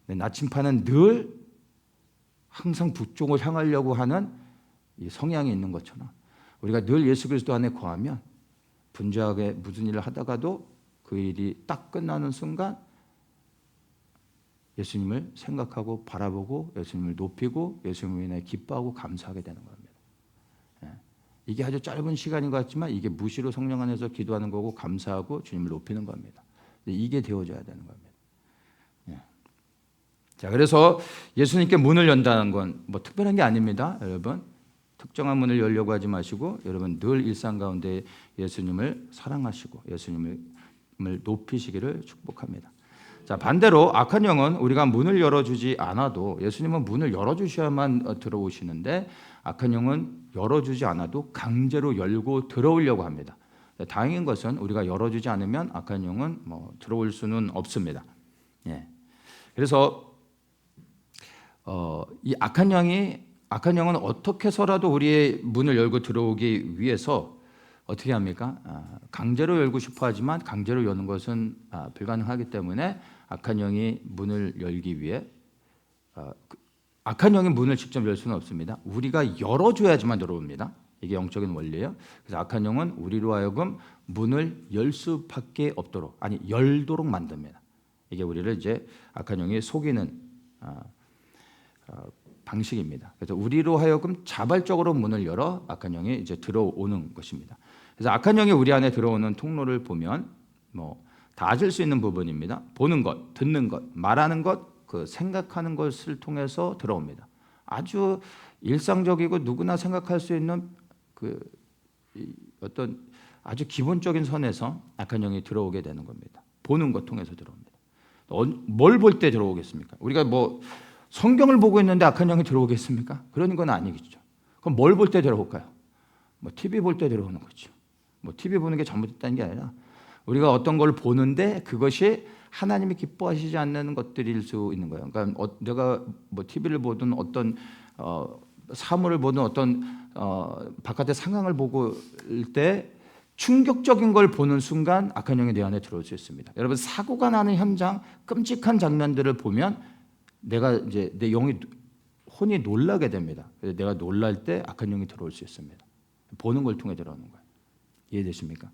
Speaker 4: 나침반은 늘 항상 북쪽을 향하려고 하는 이 성향이 있는 것처럼 우리가 늘 예수 그리스도 안에 거하면 분주하게 무슨 일을 하다가도 그 일이 딱 끝나는 순간 예수님을 생각하고 바라보고 예수님을 높이고 예수님을 인해 기뻐하고 감사하게 되는 겁니다. 이게 아주 짧은 시간인 것 같지만 이게 무시로 성령 안에서 기도하는 거고 감사하고 주님을 높이는 겁니다. 이게 되어져야 되는 겁니다. 자, 그래서 예수님께 문을 연다는 건 뭐 특별한 게 아닙니다. 여러분 특정한 문을 열려고 하지 마시고 여러분 늘 일상 가운데 예수님을 사랑하시고 예수님을 높이시기를 축복합니다. 자, 반대로 악한 영은 우리가 문을 열어주지 않아도 예수님은 문을 열어주셔야만 들어오시는데 악한 영은 열어주지 않아도 강제로 열고 들어오려고 합니다. 다행인 것은 우리가 열어주지 않으면 악한 영은 뭐 들어올 수는 없습니다. 그래서 이 악한 영은 어떻게 해서라도 우리의 문을 열고 들어오기 위해서 어떻게 합니까? 강제로 열고 싶어 하지만 강제로 여는 것은 불가능하기 때문에 악한 영이 문을 열기 위해 악한 영이 문을 직접 열 수는 없습니다. 우리가 열어줘야지만 들어옵니다. 이게 영적인 원리예요. 그래서 악한 영은 우리로 하여금 문을 열 수밖에 없도록 열도록 만듭니다. 이게 우리를 이제 악한 영이 속이는 방식입니다. 그래서 우리로 하여금 자발적으로 문을 열어 악한 영이 이제 들어오는 것입니다. 그래서 악한 영이 우리 안에 들어오는 통로를 보면 뭐 닿을 수 있는 부분입니다. 보는 것, 듣는 것, 말하는 것, 그 생각하는 것을 통해서 들어옵니다. 아주 일상적이고 누구나 생각할 수 있는 그 어떤 아주 기본적인 선에서 악한 영이 들어오게 되는 겁니다. 보는 것 통해서 들어옵니다. 뭘 볼 때 들어오겠습니까? 우리가 뭐 성경을 보고 있는데 악한 영이 들어오겠습니까? 그런 건 아니겠죠. 그럼 뭘 볼 때 들어올까요? 뭐 TV 볼 때 들어오는 거죠. 뭐 TV 보는 게 잘못됐다는 게 아니라 우리가 어떤 걸 보는데 그것이 하나님이 기뻐하시지 않는 것들일 수 있는 거예요. 그러니까 내가 뭐 TV를 보든 어떤 사물을 보는 어떤 바깥의 상황을 보고 때 충격적인 걸 보는 순간 악한 영이 내 안에 들어올 수 있습니다. 여러분 사고가 나는 현장, 끔찍한 장면들을 보면 내가 이제 내 영이 혼이 놀라게 됩니다. 그래서 내가 놀랄 때 악한 영이 들어올 수 있습니다. 보는 걸 통해 들어오는 거예요. 이해되십니까?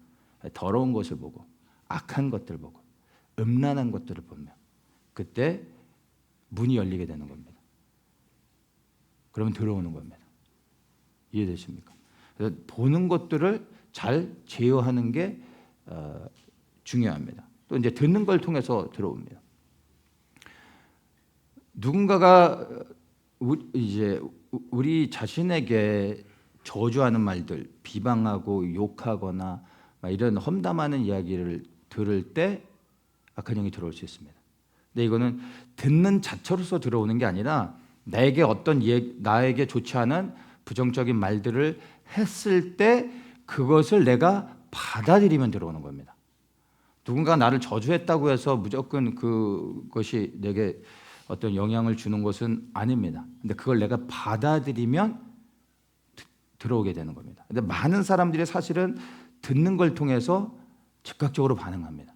Speaker 4: 더러운 것을 보고 악한 것들 보고 음란한 것들을 보면 그때 문이 열리게 되는 겁니다. 그러면 들어오는 겁니다. 이해되십니까? 그래서 보는 것들을 잘 제어하는 게 중요합니다. 또 이제 듣는 걸 통해서 들어옵니다. 누군가가 이제 우리 자신에게 저주하는 말들, 비방하고 욕하거나 이런 험담하는 이야기를 들을 때 악한 영이 들어올 수 있습니다. 근데 이거는 듣는 자체로서 들어오는 게 아니라 나에게 나에게 좋지 않은 부정적인 말들을 했을 때 그것을 내가 받아들이면 들어오는 겁니다. 누군가 나를 저주했다고 해서 무조건 그것이 내게 어떤 영향을 주는 것은 아닙니다. 근데 그걸 내가 받아들이면 들어오게 되는 겁니다. 근데 많은 사람들이 사실은 듣는 걸 통해서 즉각적으로 반응합니다.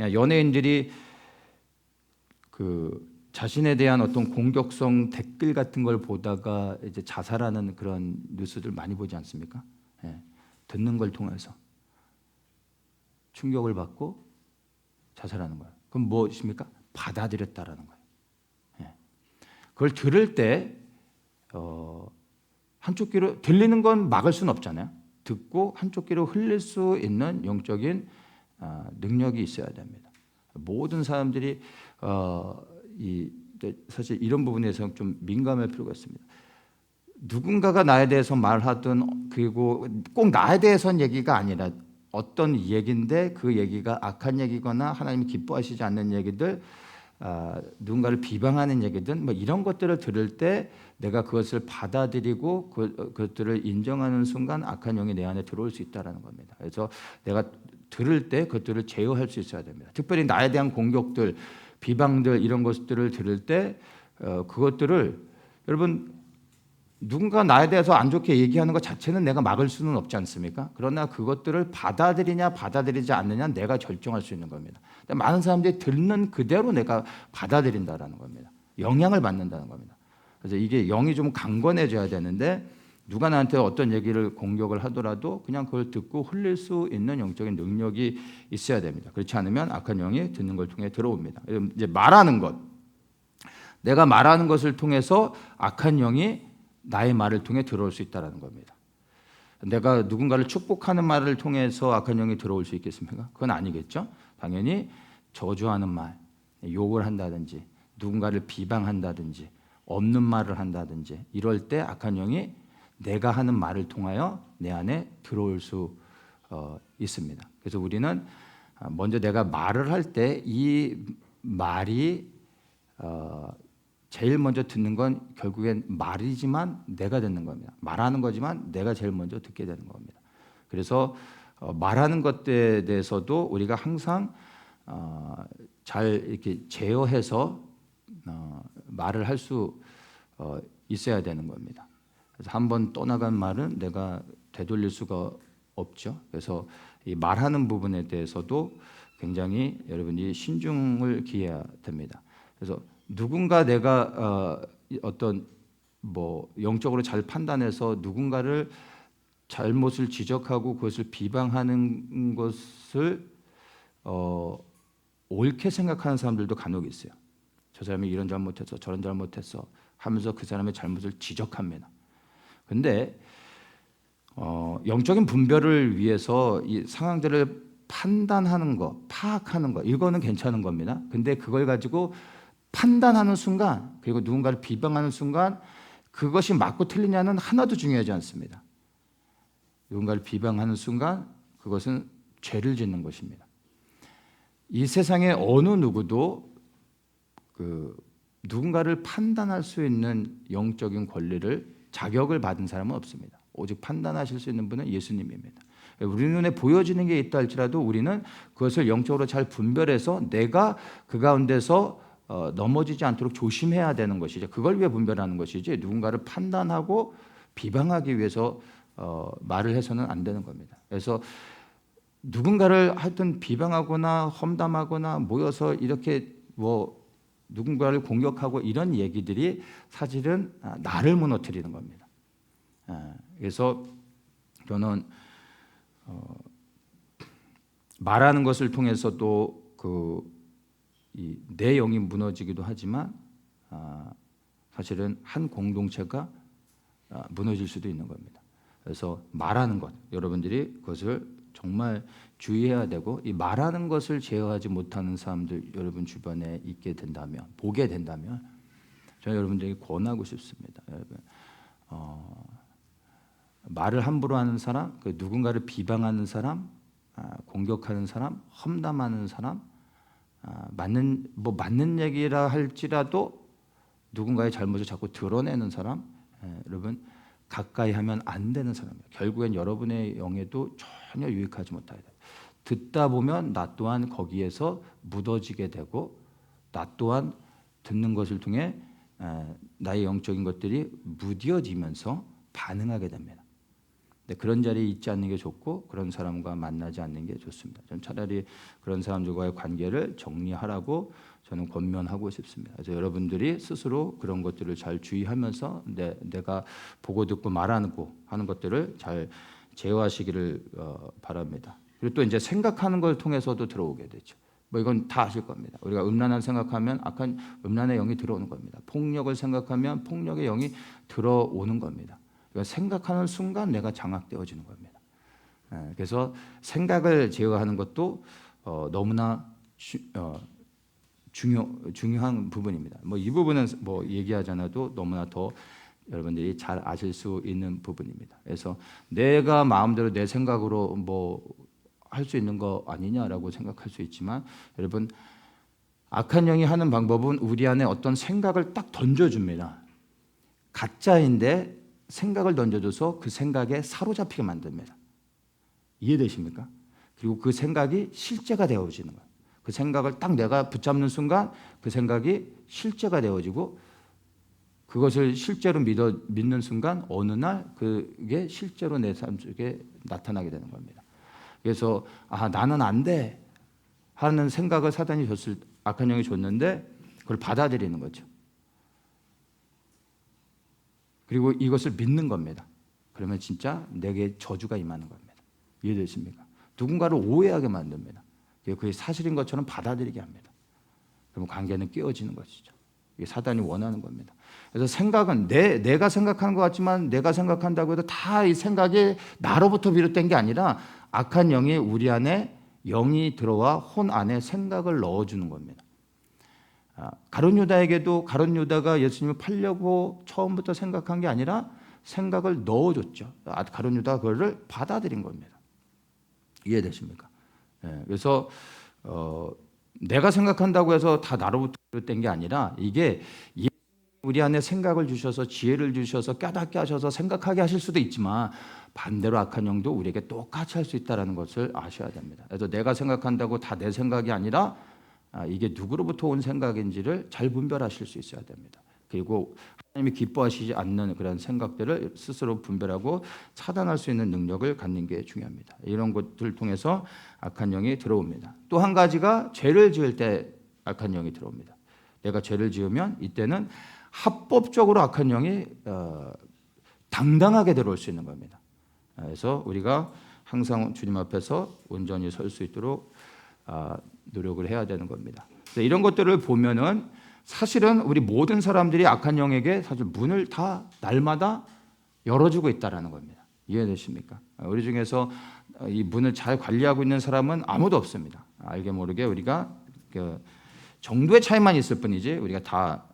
Speaker 4: 연예인들이 자신에 대한 어떤 공격성 댓글 같은 걸 보다가 이제 자살하는 그런 뉴스들 많이 보지 않습니까? 듣는 걸 통해서 충격을 받고 자살하는 거예요. 그럼 무엇입니까? 받아들였다라는 거예요. 그걸 들을 때 한쪽 귀로 들리는 건 막을 수는 없잖아요. 듣고 한쪽 귀로 흘릴 수 있는 영적인 능력이 있어야 됩니다. 모든 사람들이 사실 이런 부분에서 좀 민감할 필요가 있습니다. 누군가가 나에 대해서 말하든 그리고 꼭 나에 대해서는 얘기가 아니라 어떤 얘기인데 그 얘기가 악한 얘기거나 하나님이 기뻐하시지 않는 얘기들, 누군가를 비방하는 얘기든 뭐 이런 것들을 들을 때 내가 그것을 받아들이고 그것들을 인정하는 순간 악한 영이 내 안에 들어올 수 있다는 겁니다. 그래서 내가 들을 때 그것들을 제어할 수 있어야 됩니다. 특별히 나에 대한 공격들, 비방들 이런 것들을 들을 때 그것들을 여러분 누군가 나에 대해서 안 좋게 얘기하는 것 자체는 내가 막을 수는 없지 않습니까? 그러나 그것들을 받아들이냐 받아들이지 않느냐 내가 결정할 수 있는 겁니다. 많은 사람들이 듣는 그대로 내가 받아들인다라는 겁니다. 영향을 받는다는 겁니다. 그래서 이게 영이 좀 강건해져야 되는데 누가 나한테 어떤 얘기를 공격을 하더라도 그냥 그걸 듣고 흘릴 수 있는 영적인 능력이 있어야 됩니다. 그렇지 않으면 악한 영이 듣는 걸 통해 들어옵니다. 이제 말하는 것, 내가 말하는 것을 통해서 악한 영이 나의 말을 통해 들어올 수 있다는 겁니다. 내가 누군가를 축복하는 말을 통해서 악한 영이 들어올 수 있겠습니까? 그건 아니겠죠. 당연히 저주하는 말, 욕을 한다든지 누군가를 비방한다든지 없는 말을 한다든지 이럴 때 악한 영이 내가 하는 말을 통하여 내 안에 들어올 수 있습니다. 그래서 우리는 먼저 내가 말을 할 때 이 말이 제일 먼저 듣는 건 결국엔 말이지만 내가 듣는 겁니다. 말하는 거지만 내가 제일 먼저 듣게 되는 겁니다. 그래서 말하는 것에 대해서도 우리가 항상 잘 이렇게 제어해서 말을 할 수 있어야 되는 겁니다. 그래서 한번 떠나간 말은 내가 되돌릴 수가 없죠. 그래서 이 말하는 부분에 대해서도 굉장히 여러분이 신중을 기해야 됩니다. 그래서 누군가 내가 어떤 뭐 영적으로 잘 판단해서 누군가를 잘못을 지적하고 그것을 비방하는 것을 옳게 생각하는 사람들도 간혹 있어요. 저 사람이 이런 잘못했어, 저런 잘못했어 하면서 그 사람의 잘못을 지적합니다. 근데 영적인 분별을 위해서 이 상황들을 판단하는 거, 파악하는 거 이거는 괜찮은 겁니다. 근데 그걸 가지고 판단하는 순간 그리고 누군가를 비방하는 순간 그것이 맞고 틀리냐는 하나도 중요하지 않습니다. 누군가를 비방하는 순간 그것은 죄를 짓는 것입니다. 이 세상에 어느 누구도 누군가를 판단할 수 있는 영적인 권리를 자격을 받은 사람은 없습니다. 오직 판단하실 수 있는 분은 예수님입니다. 우리 눈에 보여지는 게 있다 할지라도 우리는 그것을 영적으로 잘 분별해서 내가 그 가운데서 넘어지지 않도록 조심해야 되는 것이죠. 그걸 위해 분별하는 것이지 누군가를 판단하고 비방하기 위해서 말을 해서는 안 되는 겁니다. 그래서 누군가를 하여튼 비방하거나 험담하거나 모여서 이렇게 뭐 누군가를 공격하고 이런 얘기들이 사실은 나를 무너뜨리는 겁니다. 그래서 저는 말하는 것을 통해서도 내 영이 무너지기도 하지만 사실은 한 공동체가 무너질 수도 있는 겁니다. 그래서 말하는 것, 여러분들이 그것을 정말 주의해야 되고, 이 말하는 것을 제어하지 못하는 사람들 여러분 주변에 있게 된다면, 보게 된다면 저는 여러분들에게 권하고 싶습니다. 여러분, 말을 함부로 하는 사람, 누군가를 비방하는 사람, 공격하는 사람, 험담하는 사람, 맞는 얘기라 할지라도 누군가의 잘못을 자꾸 드러내는 사람, 여러분 가까이 하면 안 되는 사람이에요. 결국엔 여러분의 영에도 전혀 유익하지 못하게 돼요. 듣다 보면 나 또한 거기에서 묻어지게 되고, 나 또한 듣는 것을 통해 나의 영적인 것들이 무뎌지면서 반응하게 됩니다. 근데 그런 자리에 있지 않는 게 좋고, 그런 사람과 만나지 않는 게 좋습니다. 저는 차라리 그런 사람들과의 관계를 정리하라고 저는 권면하고 싶습니다. 그래서 여러분들이 스스로 그런 것들을 잘 주의하면서 내가 보고 듣고 말하고 하는 것들을 잘 제어하시기를 바랍니다. 그리고 또 이제 생각하는 걸 통해서도 들어오게 되죠. 뭐 이건 다 아실 겁니다. 우리가 음란한 생각하면 악한 음란의 영이 들어오는 겁니다. 폭력을 생각하면 폭력의 영이 들어오는 겁니다. 그러니까 생각하는 순간 내가 장악되어지는 겁니다. 그래서 생각을 제어하는 것도 너무나 중요한 부분입니다. 뭐 이 부분은 뭐 얘기하지 않아도 너무나 더 여러분들이 잘 아실 수 있는 부분입니다. 그래서 내가 마음대로 내 생각으로 뭐 할 수 있는 거 아니냐라고 생각할 수 있지만, 여러분 악한 영이 하는 방법은 우리 안에 어떤 생각을 딱 던져줍니다. 가짜인데 생각을 던져줘서 그 생각에 사로잡히게 만듭니다. 이해되십니까? 그리고 그 생각이 실제가 되어지는 거예요. 그 생각을 딱 내가 붙잡는 순간 그 생각이 실제가 되어지고, 그것을 실제로 믿는 순간 어느 날 그게 실제로 내 삶 속에 나타나게 되는 겁니다. 그래서 나는 안 돼 하는 생각을 사단이 악한 영이 줬는데 그걸 받아들이는 거죠. 그리고 이것을 믿는 겁니다. 그러면 진짜 내게 저주가 임하는 겁니다. 이해되십니까? 누군가를 오해하게 만듭니다. 그게 사실인 것처럼 받아들이게 합니다. 그러면 관계는 깨어지는 것이죠. 이게 사단이 원하는 겁니다. 그래서 생각은 내가 생각하는 것 같지만, 내가 생각한다고 해도 다 이 생각이 나로부터 비롯된 게 아니라 악한 영이 우리 안에 영이 들어와 혼 안에 생각을 넣어주는 겁니다. 가룟 유다에게도 가룟 유다가 예수님을 팔려고 처음부터 생각한 게 아니라 생각을 넣어줬죠. 가룟 유다가 그거를 받아들인 겁니다. 이해되십니까? 그래서 내가 생각한다고 해서 다 나로부터 비롯된 게 아니라, 이게 우리 안에 생각을 주셔서 지혜를 주셔서 깨닫게 하셔서 생각하게 하실 수도 있지만, 반대로 악한 영도 우리에게 똑같이 할 수 있다는 것을 아셔야 됩니다. 그래서 내가 생각한다고 다 내 생각이 아니라 이게 누구로부터 온 생각인지를 잘 분별하실 수 있어야 됩니다. 그리고 하나님이 기뻐하시지 않는 그런 생각들을 스스로 분별하고 차단할 수 있는 능력을 갖는 게 중요합니다. 이런 것들을 통해서 악한 영이 들어옵니다. 또 한 가지가 죄를 지을 때 악한 영이 들어옵니다. 내가 죄를 지으면 이때는 합법적으로 악한 영이 당당하게 들어올 수 있는 겁니다. 그래서 우리가 항상 주님 앞에서 온전히 설 수 있도록 노력을 해야 되는 겁니다. 이런 것들을 보면은 사실은 우리 모든 사람들이 악한 영에게 사실 문을 다 날마다 열어주고 있다라는 겁니다. 이해되십니까? 우리 중에서 이 문을 잘 관리하고 있는 사람은 아무도 없습니다. 알게 모르게 우리가 정도의 차이만 있을 뿐이지 우리가 다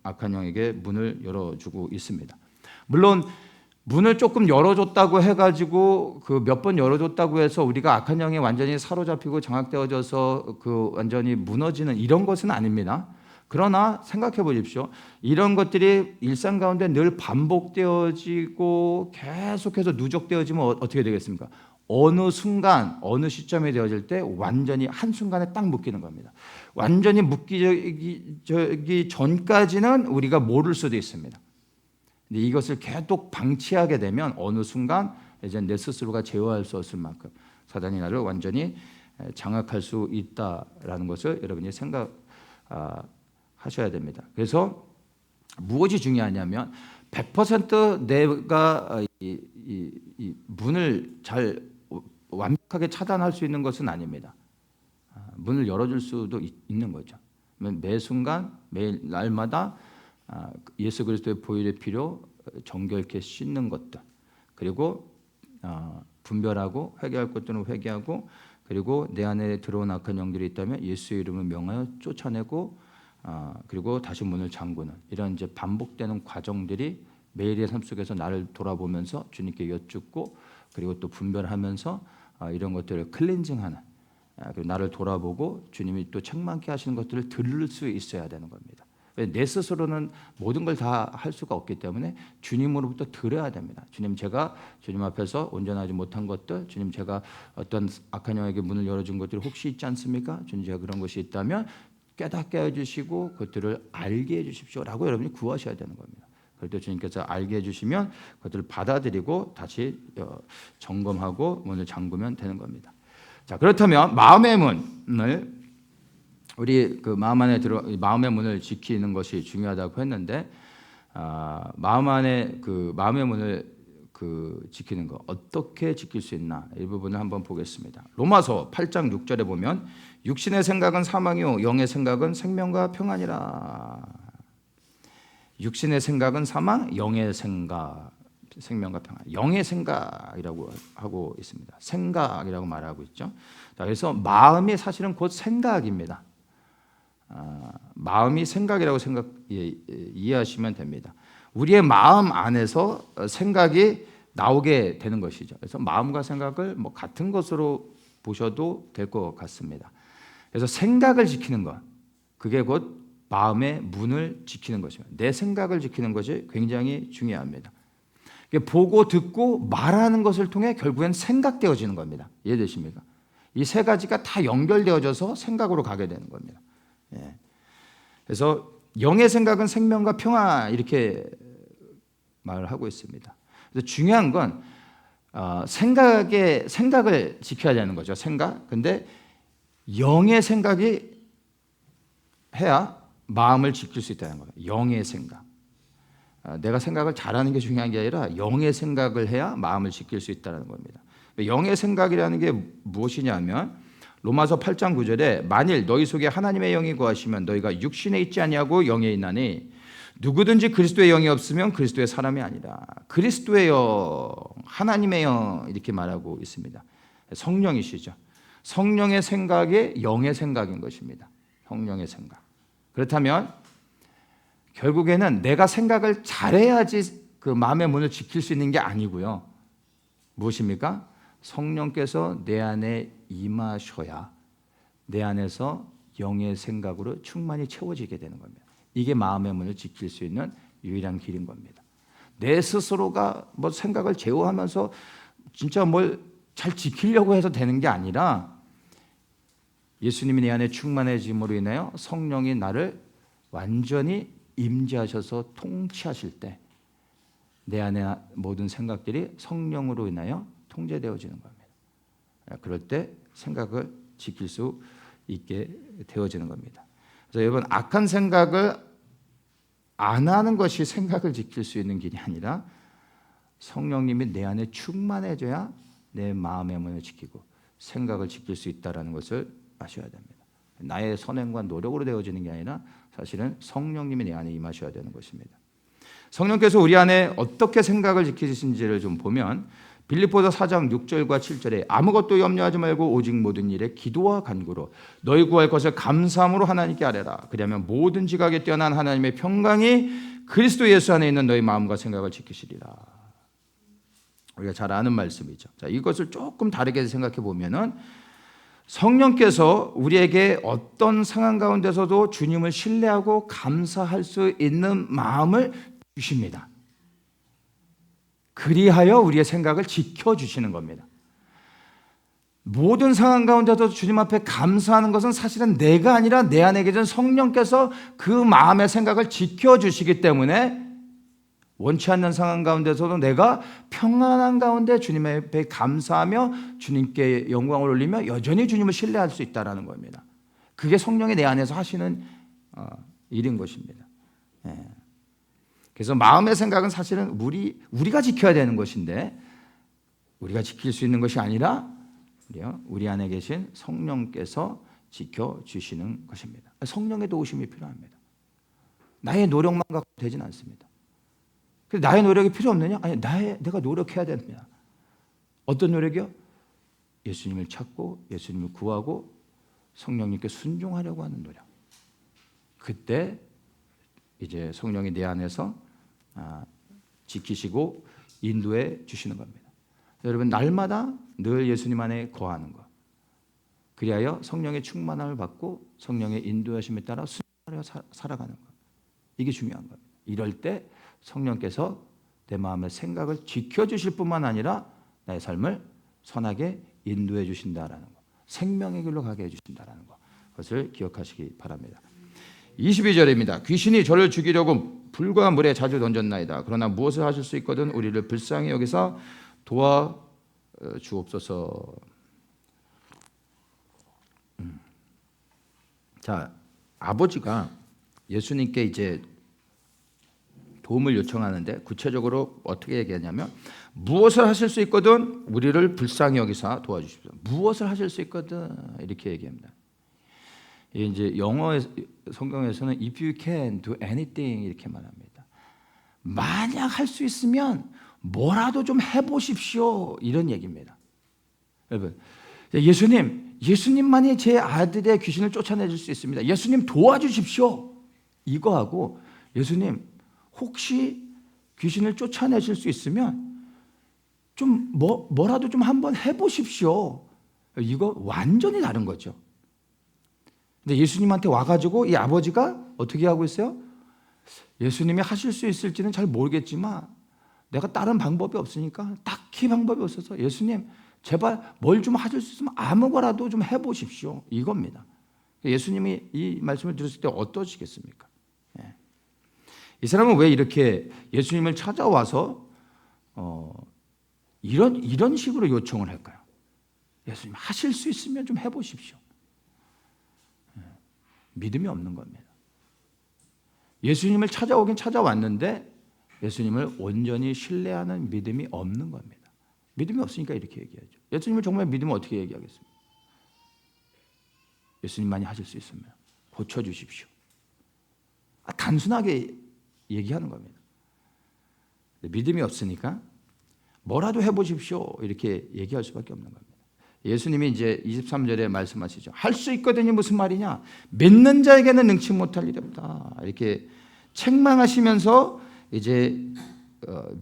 Speaker 4: 악한 영에게 문을 열어주고 있습니다. 물론 문을 조금 열어줬다고 해가지고 그 몇 번 열어줬다고 해서 우리가 악한 영에 완전히 사로잡히고 장악되어져서 그 완전히 무너지는 이런 것은 아닙니다. 그러나 생각해 보십시오. 이런 것들이 일상 가운데 늘 반복되어지고 계속해서 누적되어지면 어떻게 되겠습니까? 어느 순간 어느 시점에 되어질 때 완전히 한순간에 딱 묶이는 겁니다. 완전히 묶이기 전까지는 우리가 모를 수도 있습니다. 근데 이것을 계속 방치하게 되면 어느 순간 이제 내 스스로가 제어할 수 없을 만큼 사단이 나를 완전히 장악할 수 있다라는 것을 여러분이 생각하셔야 됩니다. 그래서 무엇이 중요하냐면 100% 내가 이 문을 잘 완벽하게 차단할 수 있는 것은 아닙니다. 문을 열어줄 수도 있는 거죠. 매 순간 매일 날마다 예수 그리스도의 보혈의 피로 정결케 씻는 것들, 그리고 분별하고 회개할 것들은 회개하고, 그리고 내 안에 들어온 악한 영들이 있다면 예수의 이름을 명하여 쫓아내고, 그리고 다시 문을 잠그는 이런 이제 반복되는 과정들이 매일의 삶 속에서 나를 돌아보면서 주님께 여쭙고, 그리고 또 분별하면서 이런 것들을 클렌징하는, 그리고 나를 돌아보고 주님이 또 책망케 하시는 것들을 들을 수 있어야 되는 겁니다. 내 스스로는 모든 걸 다 할 수가 없기 때문에 주님으로부터 들어야 됩니다. 주님, 제가 주님 앞에서 온전하지 못한 것들, 주님, 제가 어떤 악한 영에게 문을 열어준 것들이 혹시 있지 않습니까? 주님, 제가 그런 것이 있다면 깨닫게 해주시고 그것들을 알게 해주십시오라고 여러분이 구하셔야 되는 겁니다. 그럴 때 주님께서 알게 해주시면 그것들을 받아들이고 다시 점검하고 문을 잠그면 되는 겁니다. 자, 그렇다면 마음의 문을, 우리 그 마음의 문을 지키는 것이 중요하다고 했는데, 마음의 문을 지키는 거 어떻게 지킬 수 있나, 이 부분을 한번 보겠습니다. 로마서 8장 6절에 보면 육신의 생각은 사망이요 영의 생각은 생명과 평안이라. 육신의 생각은 사망, 영의 생각 생명과 평안. 영의 생각이라고 하고 있습니다. 생각이라고 말하고 있죠. 자, 그래서 마음이 사실은 곧 생각입니다. 마음이 생각이라고 이해하시면 됩니다. 우리의 마음 안에서 생각이 나오게 되는 것이죠. 그래서 마음과 생각을 뭐 같은 것으로 보셔도 될 것 같습니다. 그래서 생각을 지키는 것, 그게 곧 마음의 문을 지키는 것입니다. 내 생각을 지키는 것이 굉장히 중요합니다. 보고 듣고 말하는 것을 통해 결국엔 생각되어지는 겁니다. 이해되십니까? 이 세 가지가 다 연결되어져서 생각으로 가게 되는 겁니다. 예. 그래서 영의 생각은 생명과 평화, 이렇게 말을 하고 있습니다. 그래서 중요한 건 생각을 지켜야 되는 거죠. 생각. 근데 영의 생각이 해야 마음을 지킬 수 있다는 거예요. 영의 생각. 내가 생각을 잘하는 게 중요한 게 아니라 영의 생각을 해야 마음을 지킬 수 있다는 겁니다. 영의 생각이라는 게 무엇이냐면 로마서 8장 9절에 만일 너희 속에 하나님의 영이 거하시면 너희가 육신에 있지 아니하고 영에 있나니 누구든지 그리스도의 영이 없으면 그리스도의 사람이 아니라. 그리스도의 영, 하나님의 영, 이렇게 말하고 있습니다. 성령이시죠. 성령의 생각이 영의 생각인 것입니다. 성령의 생각. 그렇다면 결국에는 내가 생각을 잘해야지 그 마음의 문을 지킬 수 있는 게 아니고요. 무엇입니까? 성령께서 내 안에 임하셔야 내 안에서 영의 생각으로 충만히 채워지게 되는 겁니다. 이게 마음의 문을 지킬 수 있는 유일한 길인 겁니다. 내 스스로가 뭐 생각을 제어하면서 진짜 뭘 잘 지키려고 해서 되는 게 아니라 예수님이 내 안에 충만해짐으로 인하여 성령이 나를 완전히 임재하셔서 통치하실 때 내 안에 모든 생각들이 성령으로 인하여 통제되어지는 겁니다. 그럴 때 생각을 지킬 수 있게 되어지는 겁니다. 그래서 여러분, 악한 생각을 안 하는 것이 생각을 지킬 수 있는 길이 아니라 성령님이 내 안에 충만해져야 내 마음의 문을 지키고 생각을 지킬 수 있다는 것을 아셔야 됩니다. 나의 선행과 노력으로 되어지는 게 아니라 사실은 성령님이 내 안에 임하셔야 되는 것입니다. 성령께서 우리 안에 어떻게 생각을 지키시는지를 좀 보면 빌립보서 4장 6절과 7절에 아무것도 염려하지 말고 오직 모든 일에 기도와 간구로 너희 구할 것을 감사함으로 하나님께 아뢰라. 그리하면 모든 지각에 뛰어난 하나님의 평강이 그리스도 예수 안에 있는 너희 마음과 생각을 지키시리라. 우리가 잘 아는 말씀이죠. 자, 이것을 조금 다르게 생각해 보면은 성령께서 우리에게 어떤 상황 가운데서도 주님을 신뢰하고 감사할 수 있는 마음을 주십니다. 그리하여 우리의 생각을 지켜주시는 겁니다. 모든 상황 가운데도 주님 앞에 감사하는 것은 사실은 내가 아니라 내 안에 계신 성령께서 그 마음의 생각을 지켜주시기 때문에 원치 않는 상황 가운데서도 내가 평안한 가운데 주님 앞에 감사하며 주님께 영광을 올리며 여전히 주님을 신뢰할 수 있다는 겁니다. 그게 성령이 내 안에서 하시는 일인 것입니다. 그래서 마음의 생각은 사실은 우리가 지켜야 되는 것인데 우리가 지킬 수 있는 것이 아니라 우리 안에 계신 성령께서 지켜주시는 것입니다. 성령의 도우심이 필요합니다. 나의 노력만 갖고 되진 않습니다. 그래서 나의 노력이 필요 없느냐? 아니, 내가 노력해야 됩니다. 어떤 노력이요? 예수님을 찾고 예수님을 구하고 성령님께 순종하려고 하는 노력. 그때 이제 성령이 내 안에서 지키시고 인도해 주시는 겁니다. 여러분, 날마다 늘 예수님 안에 거하는 것. 그리하여 성령의 충만함을 받고 성령의 인도하심에 따라 순종하여 살아가는 것. 이게 중요한 겁니다. 이럴 때 성령께서 내 마음의 생각을 지켜주실 뿐만 아니라 나의 삶을 선하게 인도해 주신다라는 것. 생명의 길로 가게 해주신다라는 것. 그것을 기억하시기 바랍니다. 22절입니다. 귀신이 저를 죽이려고 불과 물에 자주 던졌나이다. 그러나 무엇을 하실 수 있거든 우리를 불쌍히 여기사 도와 주옵소서. 자, 아버지가 예수님께 이제 도움을 요청하는데 구체적으로 어떻게 얘기하냐면 무엇을 하실 수 있거든 우리를 불쌍히 여기사 도와주십시오. 무엇을 하실 수 있거든 이렇게 얘기합니다. 이제 영어 성경에서는 if you can do anything 이렇게 말합니다. 만약 할 수 있으면 뭐라도 좀 해보십시오 이런 얘기입니다. 여러분, 예수님만이 제 아들의 귀신을 쫓아내줄 수 있습니다. 예수님 도와주십시오 이거하고 예수님 혹시 귀신을 쫓아내실 수 있으면 좀 뭐라도 좀 한번 해보십시오. 이거 완전히 다른 거죠. 근데 예수님한테 와가지고 이 아버지가 어떻게 하고 있어요? 예수님이 하실 수 있을지는 잘 모르겠지만 내가 다른 방법이 없으니까 딱히 방법이 없어서 예수님 제발 뭘 좀 하실 수 있으면 아무거라도 좀 해보십시오 이겁니다. 예수님이 이 말씀을 들었을 때 어떠시겠습니까? 이 사람은 왜 이렇게 예수님을 찾아와서 이런 식으로 요청을 할까요? 예수님 하실 수 있으면 좀 해보십시오. 믿음이 없는 겁니다. 예수님을 찾아오긴 찾아왔는데 예수님을 온전히 신뢰하는 믿음이 없는 겁니다. 믿음이 없으니까 이렇게 얘기하죠. 예수님을 정말 믿으면 어떻게 얘기하겠습니까? 예수님만이 하실 수 있으면 고쳐주십시오. 단순하게 얘기하는 겁니다. 믿음이 없으니까 뭐라도 해보십시오 이렇게 얘기할 수밖에 없는 겁니다. 예수님이 이제 23절에 말씀하시죠. 할 수 있거든요. 무슨 말이냐? 믿는 자에게는 능치 못할 일이 없다. 이렇게 책망하시면서 이제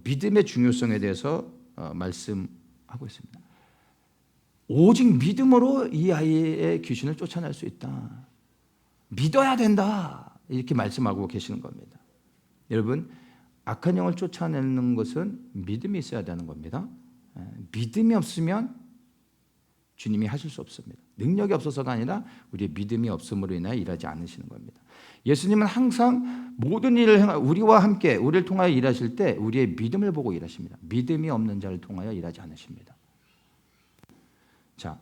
Speaker 4: 믿음의 중요성에 대해서 말씀하고 있습니다. 오직 믿음으로 이 아이의 귀신을 쫓아낼 수 있다. 믿어야 된다. 이렇게 말씀하고 계시는 겁니다. 여러분, 악한 영을 쫓아내는 것은 믿음이 있어야 되는 겁니다. 믿음이 없으면 주님이 하실 수 없습니다. 능력이 없어서가 아니라 우리의 믿음이 없음으로 인하여 일하지 않으시는 겁니다. 예수님은 항상 모든 일을 우리와 함께 우리를 통하여 일하실 때 우리의 믿음을 보고 일하십니다. 믿음이 없는 자를 통하여 일하지 않으십니다. 자,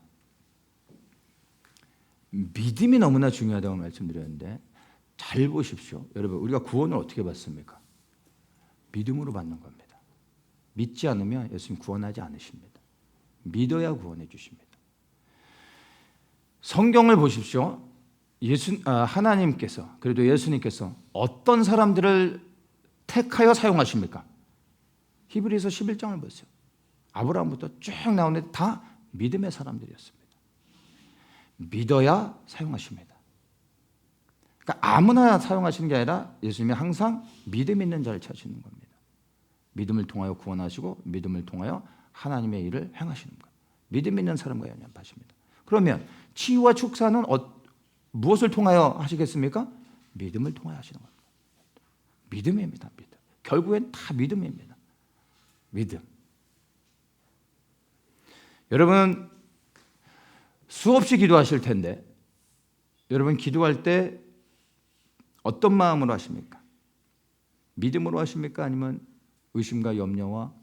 Speaker 4: 믿음이 너무나 중요하다고 말씀드렸는데 잘 보십시오. 여러분, 우리가 구원을 어떻게 받습니까? 믿음으로 받는 겁니다. 믿지 않으면 예수님 구원하지 않으십니다. 믿어야 구원해 주십니다. 성경을 보십시오. 하나님께서 그래도 예수님께서 어떤 사람들을 택하여 사용하십니까? 히브리서 11장을 보세요. 아브라함부터 쭉 나오는데 다 믿음의 사람들이었습니다. 믿어야 사용하십니다. 그러니까 아무나 사용하시는 게 아니라 예수님이 항상 믿음 있는 자를 찾으시는 겁니다. 믿음을 통하여 구원하시고 믿음을 통하여 하나님의 일을 행하시는 거예요. 믿음 있는 사람과 연합하십니다. 그러면 치유와 축사는 무엇을 통하여 하시겠습니까? 믿음을 통하여 하시는 겁니다. 믿음입니다. 믿음. 결국엔 다 믿음입니다. 믿음. 여러분, 수없이 기도하실 텐데 여러분 기도할 때 어떤 마음으로 하십니까? 믿음으로 하십니까? 아니면 의심과 염려와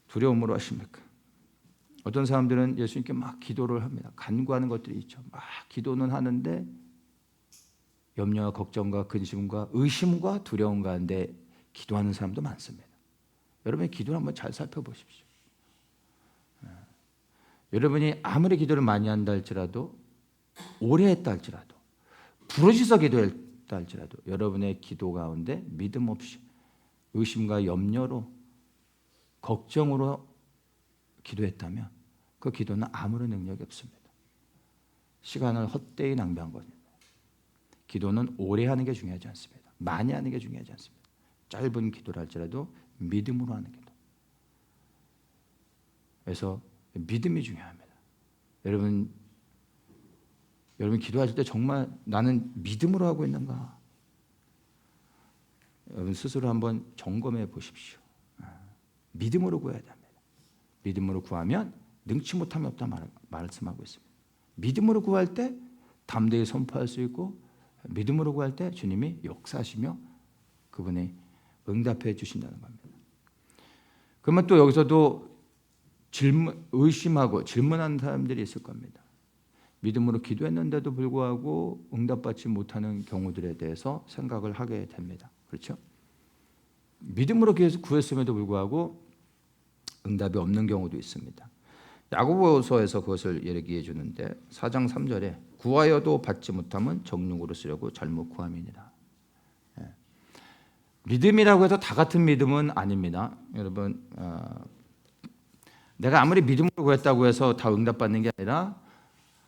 Speaker 4: 두려움으로 하십니까? 어떤 사람들은 예수님께 막 기도를 합니다. 간구하는 것들이 있죠. 막 기도는 하는데 염려와 걱정과 근심과 의심과 두려움 가운데 기도하는 사람도 많습니다. 여러분의 기도를 한번 잘 살펴보십시오. 여러분이 아무리 기도를 많이 한다 할지라도 오래 했다 할지라도 부르짖어 기도했다 할지라도 여러분의 기도 가운데 믿음 없이 의심과 염려로 걱정으로 기도했다면 그 기도는 아무런 능력이 없습니다. 시간을 헛되이 낭비한 겁니다. 기도는 오래 하는 게 중요하지 않습니다. 많이 하는 게 중요하지 않습니다. 짧은 기도를 할지라도 믿음으로 하는 기도. 그래서 믿음이 중요합니다. 여러분 기도하실 때 정말 나는 믿음으로 하고 있는가? 여러분 스스로 한번 점검해 보십시오. 믿음으로 구해야 됩니다. 믿음으로 구하면 능치 못함이 없다 말씀하고 있습니다. 믿음으로 구할 때 담대히 선포할 수 있고 믿음으로 구할 때 주님이 역사하시며 그분이 응답해 주신다는 겁니다. 그러면 또 여기서도 의심하고 질문하는 사람들이 있을 겁니다. 믿음으로 기도했는데도 불구하고 응답받지 못하는 경우들에 대해서 생각을 하게 됩니다. 그렇죠? 믿음으로 구했음에도 불구하고 응답이 없는 경우도 있습니다. 야고보서에서 그것을 얘기해 주는데 4장 3절에 구하여도 받지 못함은 정욕으로 쓰려고 잘못 구함이니라. 믿음이라고 해서 다 같은 믿음은 아닙니다. 여러분 내가 아무리 믿음으로 구했다고 해서 다 응답받는 게 아니라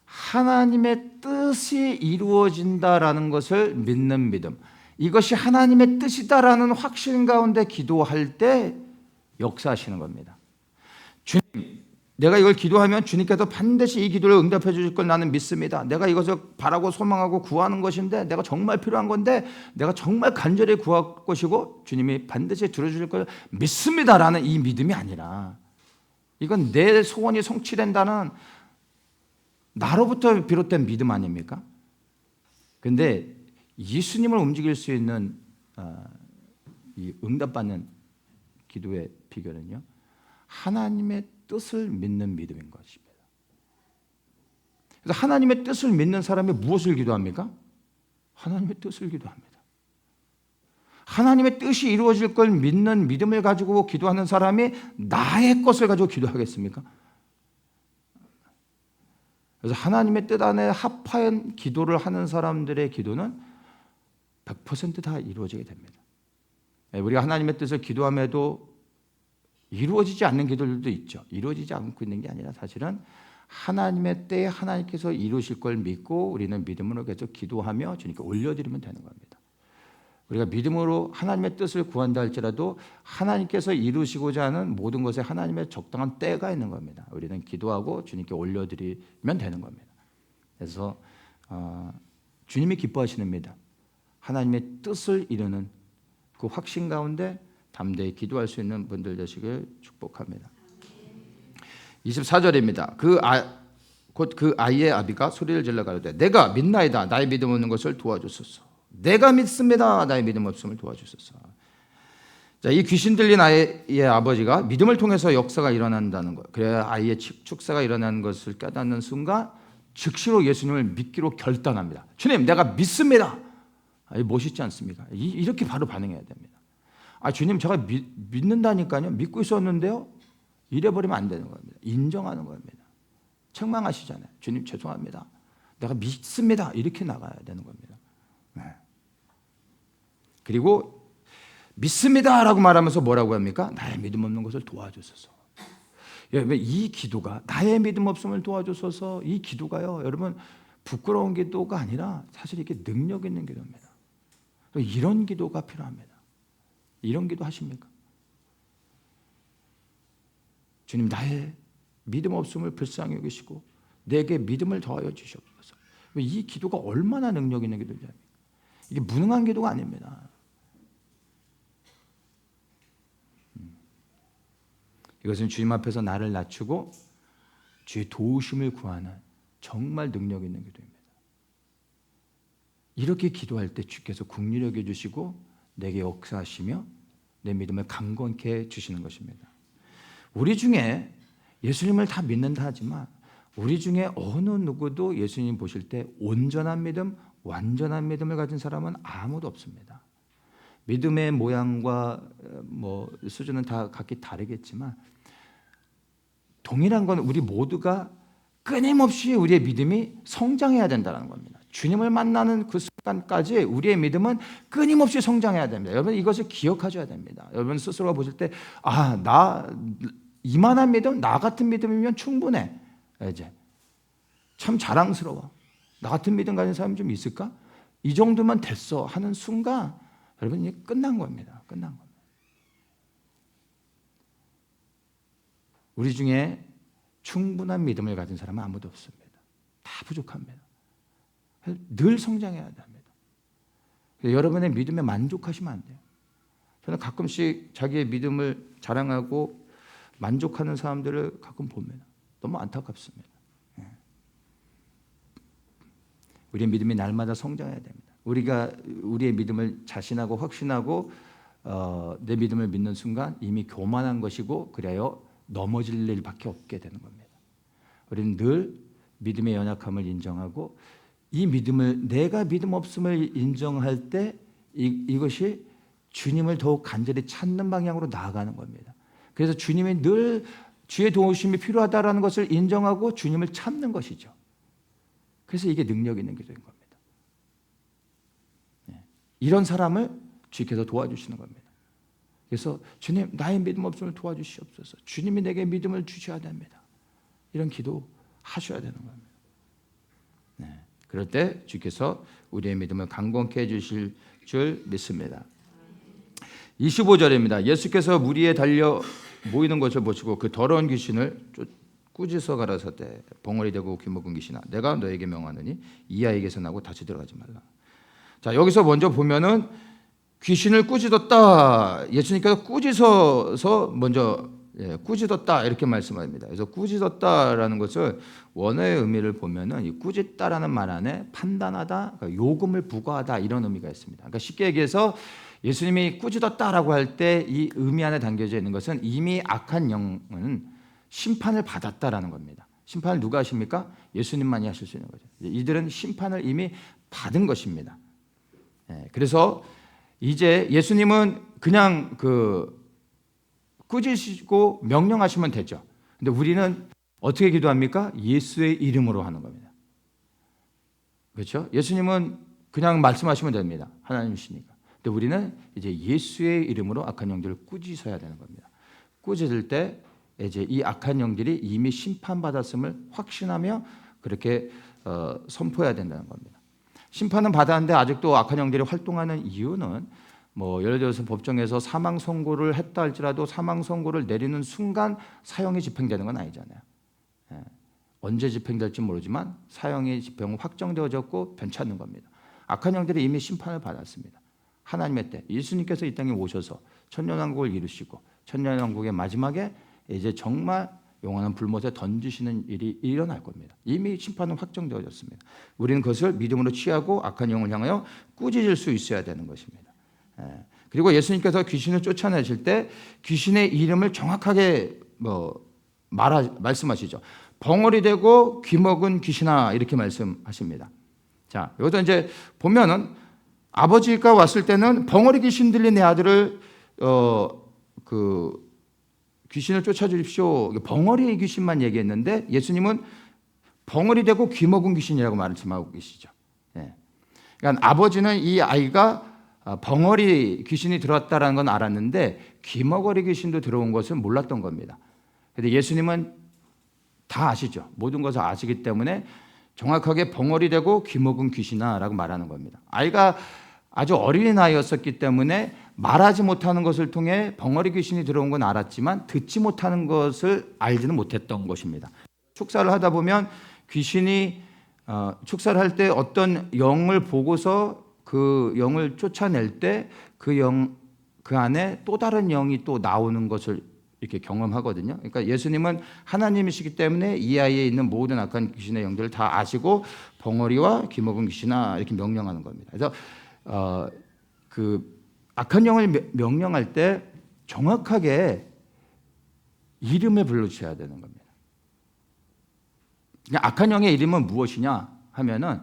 Speaker 4: 하나님의 뜻이 이루어진다라는 것을 믿는 믿음, 이것이 하나님의 뜻이다라는 확신 가운데 기도할 때 역사하시는 겁니다. 주님, 내가 이걸 기도하면 주님께서 반드시 이 기도를 응답해 주실 걸 나는 믿습니다. 내가 이것을 바라고 소망하고 구하는 것인데 내가 정말 필요한 건데 내가 정말 간절히 구할 것이고 주님이 반드시 들어주실 걸 믿습니다라는 이 믿음이 아니라 이건 내 소원이 성취된다는 나로부터 비롯된 믿음 아닙니까? 그런데 예수님을 움직일 수 있는 이 응답받는 기도의 비결은요, 하나님의 뜻을 믿는 믿음인 것입니다. 그래서 하나님의 뜻을 믿는 사람이 무엇을 기도합니까? 하나님의 뜻을 기도합니다. 하나님의 뜻이 이루어질 걸 믿는 믿음을 가지고 기도하는 사람이 나의 것을 가지고 기도하겠습니까? 그래서 하나님의 뜻 안에 합한 기도를 하는 사람들의 기도는 100% 다 이루어지게 됩니다. 우리가 하나님의 뜻을 기도함에도 이루어지지 않는 기도들도 있죠. 이루어지지 않고 있는 게 아니라 사실은 하나님의 때에 하나님께서 이루실 걸 믿고 우리는 믿음으로 계속 기도하며 주님께 올려드리면 되는 겁니다. 우리가 믿음으로 하나님의 뜻을 구한다 할지라도 하나님께서 이루시고자 하는 모든 것에 하나님의 적당한 때가 있는 겁니다. 우리는 기도하고 주님께 올려드리면 되는 겁니다. 그래서 주님이 기뻐하시는 믿음, 하나님의 뜻을 이루는 그 확신 가운데 담대히 기도할 수 있는 분들 되시길 축복합니다. 24절입니다. 곧 그 아이의 아비가 소리를 질러 가로되 내가 믿나이다. 나의 믿음 없는 것을 도와주소서. 내가 믿습니다. 나의 믿음 없음을 도와주소서. 자, 이 귀신 들린 아이의 아버지가 믿음을 통해서 역사가 일어난다는 것, 그래야 아이의 축사가 일어나는 것을 깨닫는 순간 즉시로 예수님을 믿기로 결단합니다. 주님, 내가 믿습니다. 멋있지 않습니까? 이렇게 바로 반응해야 됩니다. 주님, 제가 믿는다니까요. 믿고 있었는데요. 이래버리면 안 되는 겁니다. 인정하는 겁니다. 책망하시잖아요. 주님, 죄송합니다. 내가 믿습니다. 이렇게 나가야 되는 겁니다. 네. 그리고 믿습니다라고 말하면서 뭐라고 합니까? 나의 믿음 없는 것을 도와주소서. 이 기도가 나의 믿음 없음을 도와주소서, 이 기도가요, 여러분 부끄러운 기도가 아니라 사실 이게 능력 있는 기도입니다. 이런 기도가 필요합니다. 이런 기도 하십니까? 주님, 나의 믿음 없음을 불쌍히 여기시고 내게 믿음을 더하여 주시옵소서. 이 기도가 얼마나 능력 있는 기도인지 압니까? 이게 무능한 기도가 아닙니다. 이것은 주님 앞에서 나를 낮추고 주의 도우심을 구하는 정말 능력 있는 기도입니다. 이렇게 기도할 때 주께서 긍휼히 여겨 주시고 내게 역사하시며 내 믿음을 강건케 해 주시는 것입니다. 우리 중에 예수님을 다 믿는다 하지만 우리 중에 어느 누구도 예수님 보실 때 온전한 믿음, 완전한 믿음을 가진 사람은 아무도 없습니다. 믿음의 모양과 수준은 다 각기 다르겠지만 동일한 건 우리 모두가 끊임없이 우리의 믿음이 성장해야 된다는 겁니다. 주님을 만나는 그 순간까지 우리의 믿음은 끊임없이 성장해야 됩니다. 여러분 이것을 기억하셔야 됩니다. 여러분 스스로가 보실 때 나 이만한 믿음, 나 같은 믿음이면 충분해. 이제 참 자랑스러워. 나 같은 믿음 가진 사람이 좀 있을까? 이 정도면 됐어 하는 순간 여러분 이제 끝난 겁니다. 끝난 겁니다. 우리 중에 충분한 믿음을 가진 사람은 아무도 없습니다. 다 부족합니다. 늘 성장해야 됩니다. 여러분의 믿음에 만족하시면 안 돼요. 저는 가끔씩 자기의 믿음을 자랑하고 만족하는 사람들을 가끔 봅니다. 너무 안타깝습니다. 우리의 믿음이 날마다 성장해야 됩니다. 우리가 우리의 믿음을 자신하고 확신하고 내 믿음을 믿는 순간 이미 교만한 것이고 그래야 넘어질 일밖에 없게 되는 겁니다. 우리는 늘 믿음의 연약함을 인정하고 이 믿음을 내가 믿음 없음을 인정할 때 이것이 주님을 더욱 간절히 찾는 방향으로 나아가는 겁니다. 그래서 주님이 늘 주의 도우심이 필요하다는 것을 인정하고 주님을 찾는 것이죠. 그래서 이게 능력 있는 기도인 겁니다. 이런 사람을 주께서 도와주시는 겁니다. 그래서 주님 나의 믿음 없음을 도와주시옵소서. 주님이 내게 믿음을 주셔야 됩니다. 이런 기도 하셔야 되는 겁니다. 그럴 때 주께서 우리의 믿음을 강건케 해주실 줄 믿습니다. 25절입니다. 예수께서 무리에 달려 모이는 것을 보시고 그 더러운 귀신을 꾸짖어 가라사대 벙어리 되고 귀먹은 귀신아 내가 너에게 명하느니 이 아이에게서 나고 다시 들어가지 말라. 자 여기서 먼저 보면은 귀신을 꾸짖었다. 예수님께서 꾸짖어서 먼저 꾸짖었다 이렇게 말씀합니다. 그래서 꾸짖었다라는 것을 원어의 의미를 보면은 이 꾸짖다라는 말 안에 판단하다, 그러니까 요금을 부과하다 이런 의미가 있습니다. 그러니까 쉽게 얘기해서 예수님이 꾸짖었다라고 할 때 이 의미 안에 담겨져 있는 것은 이미 악한 영은 심판을 받았다라는 겁니다. 심판을 누가 하십니까? 예수님만이 하실 수 있는 거죠. 이들은 심판을 이미 받은 것입니다. 그래서 이제 예수님은 그냥 꾸짖으시고 명령하시면 되죠. 근데 우리는 어떻게 기도합니까? 예수의 이름으로 하는 겁니다. 그렇죠? 예수님은 그냥 말씀하시면 됩니다. 하나님이시니까. 근데 우리는 이제 예수의 이름으로 악한 영들을 꾸짖어야 되는 겁니다. 꾸짖을 때 이제 이 악한 영들이 이미 심판받았음을 확신하며 그렇게 선포해야 된다는 겁니다. 심판은 받았는데 아직도 악한 영들이 활동하는 이유는 예를 들어서 법정에서 사망 선고를 했다 할지라도 사망 선고를 내리는 순간 사형이 집행되는 건 아니잖아요. 언제 집행될지 모르지만 사형의 집행은 확정되어졌고 변치 않는 겁니다. 악한 영들이 이미 심판을 받았습니다. 하나님의 때 예수님께서 이 땅에 오셔서 천년왕국을 이루시고 천년왕국의 마지막에 이제 정말 영원한 불못에 던지시는 일이 일어날 겁니다. 이미 심판은 확정되어졌습니다. 우리는 그것을 믿음으로 취하고 악한 영을 향하여 꾸짖을 수 있어야 되는 것입니다. 그리고 예수님께서 귀신을 쫓아내실 때 귀신의 이름을 정확하게 말씀하시죠. 벙어리 되고 귀먹은 귀신아 이렇게 말씀하십니다. 자, 여기서 이제 보면은 아버지가 왔을 때는 벙어리 귀신 들린 내 아들을 귀신을 쫓아주십시오. 벙어리 귀신만 얘기했는데 예수님은 벙어리 되고 귀먹은 귀신이라고 말씀하고 계시죠. 그러니까 아버지는 이 아이가 벙어리 귀신이 들어왔다는 건 알았는데 귀머거리 귀신도 들어온 것을 몰랐던 겁니다. 그런데 예수님은 다 아시죠. 모든 것을 아시기 때문에 정확하게 벙어리 되고 귀먹은 귀신아라고 말하는 겁니다. 아이가 아주 어린 아이였었기 때문에 말하지 못하는 것을 통해 벙어리 귀신이 들어온 건 알았지만 듣지 못하는 것을 알지는 못했던 것입니다. 축사를 하다 보면 귀신이 축사를 할 때 어떤 영을 보고서 그 영을 쫓아낼 때 그 안에 또 다른 영이 또 나오는 것을 이렇게 경험하거든요. 그러니까 예수님은 하나님이시기 때문에 이 아이에 있는 모든 악한 귀신의 영들을 다 아시고 벙어리와 귀먹은 귀신아 이렇게 명령하는 겁니다. 그래서 그 악한 영을 명령할 때 정확하게 이름을 불러주셔야 되는 겁니다. 그러니까 악한 영의 이름은 무엇이냐 하면은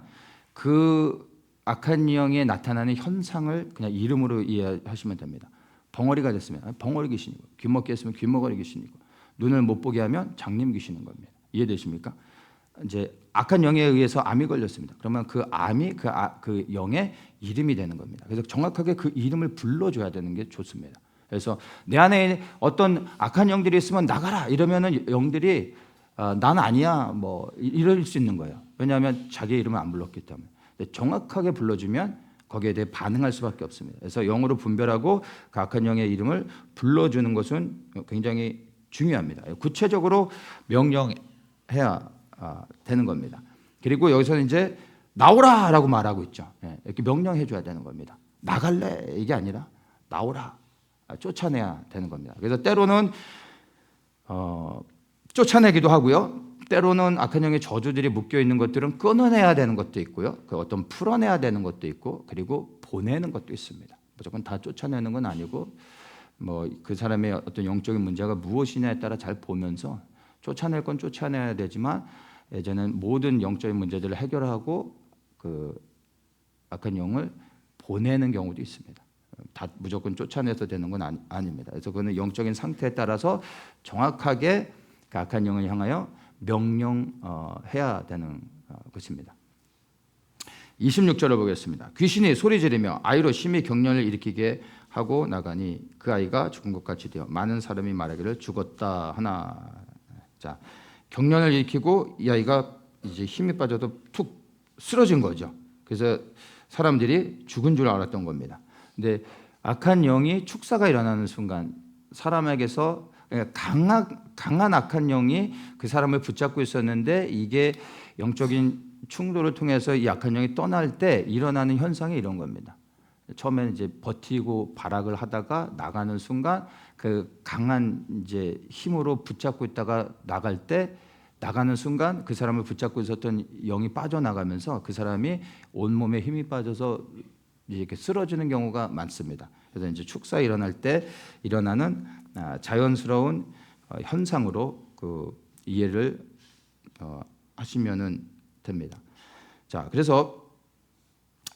Speaker 4: 그 악한 영에 나타나는 현상을 그냥 이름으로 이해하시면 됩니다. 벙어리가 됐으면 벙어리 귀신이고, 귀먹게 했으면 귀머거리 귀신이고, 눈을 못 보게 하면 장님 귀신인 겁니다. 이해되십니까? 이제 악한 영에 의해서 암이 걸렸습니다. 그러면 그 암이 그 영의 이름이 되는 겁니다. 그래서 정확하게 그 이름을 불러줘야 되는 게 좋습니다. 그래서 내 안에 어떤 악한 영들이 있으면 나가라 이러면은 영들이 난 아니야 뭐 이럴 수 있는 거예요. 왜냐하면 자기 이름을 안 불렀기 때문에. 정확하게 불러주면 거기에 대해 반응할 수밖에 없습니다. 그래서 영으로 분별하고 그 악한 영의 이름을 불러주는 것은 굉장히 중요합니다. 구체적으로 명령해야 되는 겁니다. 그리고 여기서는 이제 나오라라고 말하고 있죠. 이렇게 명령해 줘야 되는 겁니다. 나갈래 이게 아니라 나오라, 쫓아내야 되는 겁니다. 그래서 때로는 쫓아내기도 하고요. 때로는 악한 영의 저주들이 묶여 있는 것들은 끊어내야 되는 것도 있고요. 그 어떤 풀어내야 되는 것도 있고, 그리고 보내는 것도 있습니다. 무조건 다 쫓아내는 건 아니고, 뭐 그 사람의 어떤 영적인 문제가 무엇이냐에 따라 잘 보면서 쫓아낼 건 쫓아내야 되지만, 이제는 모든 영적인 문제들을 해결하고 그 악한 영을 보내는 경우도 있습니다. 다 무조건 쫓아내서 되는 건 아닙니다. 그래서 그거는 영적인 상태에 따라서 정확하게 그 악한 영을 향하여 명령해야 되는 것입니다. 26절을 보겠습니다. 귀신이 소리 지르며 아이로 심히 경련을 일으키게 하고 나가니 그 아이가 죽은 것 같이 되어 많은 사람이 말하기를 죽었다 하나. 자, 경련을 일으키고 이 아이가 이제 힘이 빠져도 툭 쓰러진 거죠. 그래서 사람들이 죽은 줄 알았던 겁니다. 근데 악한 영이 축사가 일어나는 순간 사람에게서 강한 악한 영이 그 사람을 붙잡고 있었는데 이게 영적인 충돌을 통해서 이 악한 영이 떠날 때 일어나는 현상이 이런 겁니다. 처음에는 이제 버티고 발악을 하다가 나가는 순간 그 강한 이제 힘으로 붙잡고 있다가 나갈 때 나가는 순간 그 사람을 붙잡고 있었던 영이 빠져나가면서 그 사람이 온몸에 힘이 빠져서 이렇게 쓰러지는 경우가 많습니다. 그래서 이제 축사 일어날 때 일어나는 자연스러운 현상으로 그 이해를 하시면은 됩니다. 자, 그래서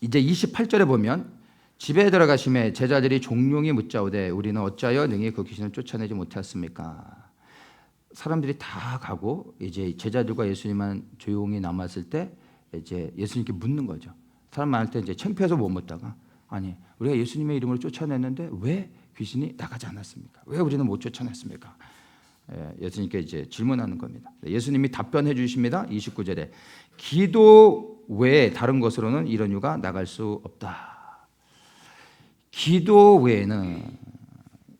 Speaker 4: 이제 28절에 보면 집에 들어가심에 제자들이 종용이 묻자오되 우리는 어찌하여 능히 그 귀신을 쫓아내지 못하였습니까? 사람들이 다 가고 이제 제자들과 예수님만 조용히 남았을 때 이제 예수님께 묻는 거죠. 사람 많을 때 이제 창피해서 못 묻다가 아니 우리가 예수님의 이름으로 쫓아냈는데 왜 귀신이 나가지 않았습니까? 왜 우리는 못 쫓아냈습니까? 예수님께 이제 질문하는 겁니다. 예수님이 답변해 주십니다. 29절에 기도 외에 다른 것으로는 이런 유가 나갈 수 없다. 기도 외에는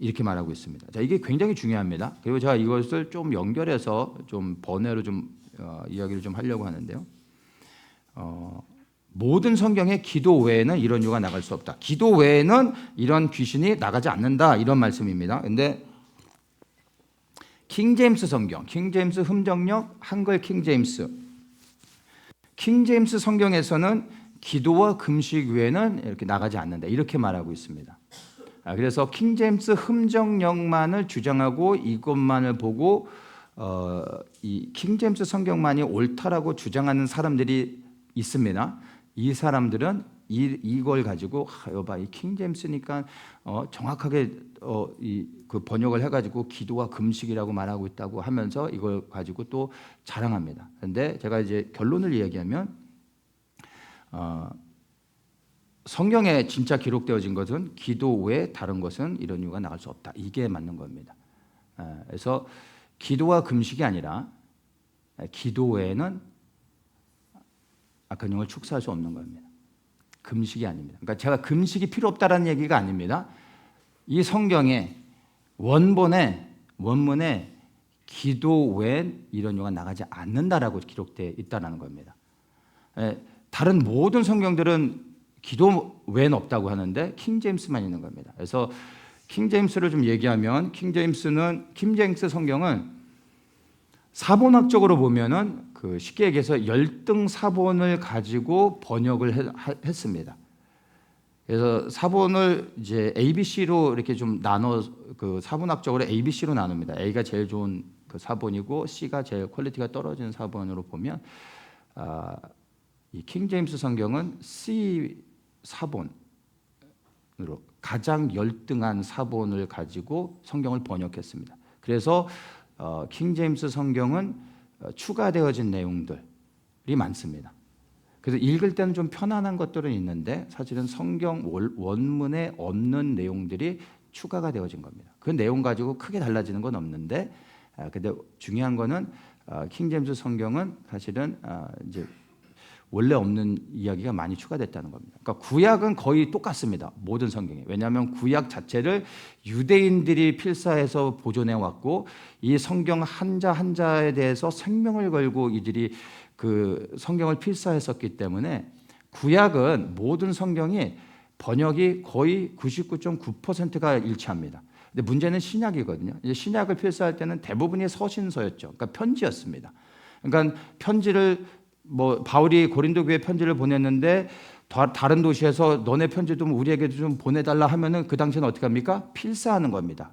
Speaker 4: 이렇게 말하고 있습니다. 자, 이게 굉장히 중요합니다. 그리고 제가 이것을 좀 연결해서 좀 번외로 좀 이야기를 좀 하려고 하는데요. 모든 성경에 기도 외에는 이런 유가 나갈 수 없다. 기도 외에는 이런 귀신이 나가지 않는다. 이런 말씀입니다. 근데 킹제임스 성경, 킹제임스 흠정역, 한글 킹제임스. 킹제임스 성경에서는 기도와 금식 외에는 이렇게 나가지 않는다. 이렇게 말하고 있습니다. 그래서 킹제임스 흠정역만을 주장하고 이것만을 보고 이 킹제임스 성경만이 옳다라고 주장하는 사람들이 있습니다. 이 사람들은 이걸 가지고 여봐 이 킹제임스니까 정확하게 그 번역을 해가지고 기도와 금식이라고 말하고 있다고 하면서 이걸 가지고 또 자랑합니다. 그런데 제가 이제 결론을 이야기하면 성경에 진짜 기록되어진 것은 기도 외에 다른 것은 이런 이유가 나갈 수 없다. 이게 맞는 겁니다. 그래서 기도와 금식이 아니라 기도 외에는 악한 영을 축사할 수 없는 겁니다. 금식이 아닙니다. 그러니까 제가 금식이 필요 없다라는 얘기가 아닙니다. 이 성경의 원문에 기도 외엔 이런 유가 나가지 않는다라고 기록되어 있다는 겁니다. 다른 모든 성경들은 기도 외엔 없다고 하는데 킹제임스만 있는 겁니다. 그래서 킹제임스를 좀 얘기하면 킹제임스 성경은 사본학적으로 보면은 그 쉽게 얘기해서 열등 사본을 가지고 번역을 했습니다. 그래서 사본을 이제 ABC로 이렇게 좀 나눠 그 사본학적으로 ABC로 나눕니다. A가 제일 좋은 그 사본이고 C가 제일 퀄리티가 떨어지는 사본으로 보면 이 킹제임스 성경은 C 사본으로 가장 열등한 사본을 가지고 성경을 번역했습니다. 그래서 킹제임스 성경은 추가되어진 내용들이 많습니다. 그래서 읽을 때는 좀 편안한 것들은 있는데 사실은 성경 원문에 없는 내용들이 추가가 되어진 겁니다. 그 내용 가지고 크게 달라지는 건 없는데, 근데 중요한 거는 킹제임스 성경은 사실은 이제 원래 없는 이야기가 많이 추가됐다는 겁니다. 그러니까 구약은 거의 똑같습니다. 모든 성경이. 왜냐하면 구약 자체를 유대인들이 필사해서 보존해 왔고 이 성경 한자 한자에 대해서 생명을 걸고 이들이 그 성경을 필사했었기 때문에 구약은 모든 성경이 번역이 거의 99.9%가 일치합니다. 근데 문제는 신약이거든요. 이제 신약을 필사할 때는 대부분이 서신서였죠. 그러니까 편지였습니다. 그러니까 편지를 바울이 고린도 교회 편지를 보냈는데 다른 도시에서 너네 편지 좀 우리에게도 좀 보내달라 하면은 그 당시에는 어떻게 합니까? 필사하는 겁니다.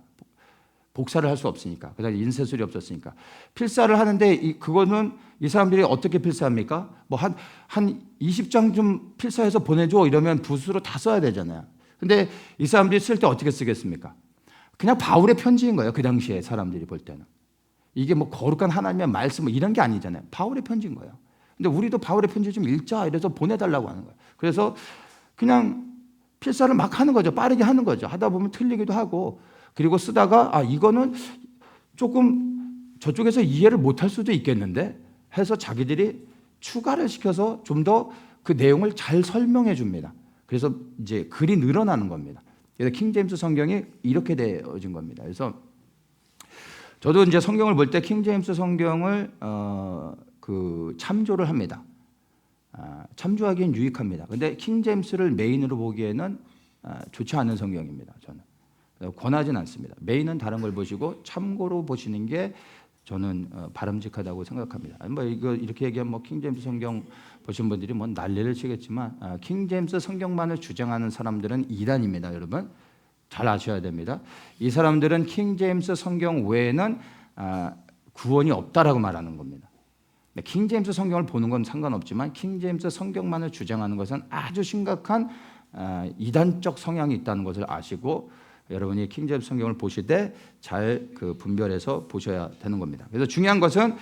Speaker 4: 복사를 할 수 없으니까. 그다음에 인쇄술이 없었으니까. 필사를 하는데 그거는 이 사람들이 어떻게 필사합니까? 한 20장 좀 필사해서 보내줘 이러면 붓으로 다 써야 되잖아요. 근데 이 사람들이 쓸 때 어떻게 쓰겠습니까? 그냥 바울의 편지인 거예요. 그 당시에 사람들이 볼 때는. 이게 거룩한 하나님의 말씀 이런 게 아니잖아요. 바울의 편지인 거예요. 근데 우리도 바울의 편지 좀 읽자 이래서 보내달라고 하는 거예요. 그래서 그냥 필사를 막 하는 거죠. 빠르게 하는 거죠. 하다 보면 틀리기도 하고 그리고 쓰다가 이거는 조금 저쪽에서 이해를 못할 수도 있겠는데 해서 자기들이 추가를 시켜서 좀 더 그 내용을 잘 설명해 줍니다. 그래서 이제 글이 늘어나는 겁니다. 그래서 킹제임스 성경이 이렇게 되어진 겁니다. 그래서 저도 이제 성경을 볼 때 킹제임스 성경을 참조를 합니다. 참조하기엔 유익합니다. 근데 킹제임스를 메인으로 보기에는 좋지 않은 성경입니다. 저는 권하진 않습니다. 메인은 다른 걸 보시고 참고로 보시는 게 저는 바람직하다고 생각합니다. 이거 이렇게 얘기하면 킹제임스 성경 보신 분들이 난리를 치겠지만 킹제임스 성경만을 주장하는 사람들은 이단입니다. 여러분 잘 아셔야 됩니다. 이 사람들은 킹제임스 성경 외에는 구원이 없다라고 말하는 겁니다. 킹제임스 성경을 보는 건 상관없지만 킹제임스 성경만을 주장하는 것은 아주 심각한 이단적 성향이 있다는 것을 아시고 여러분이 킹제임스 성경을 보실 때 잘 분별해서 보셔야 되는 겁니다. 그래서 중요한 것은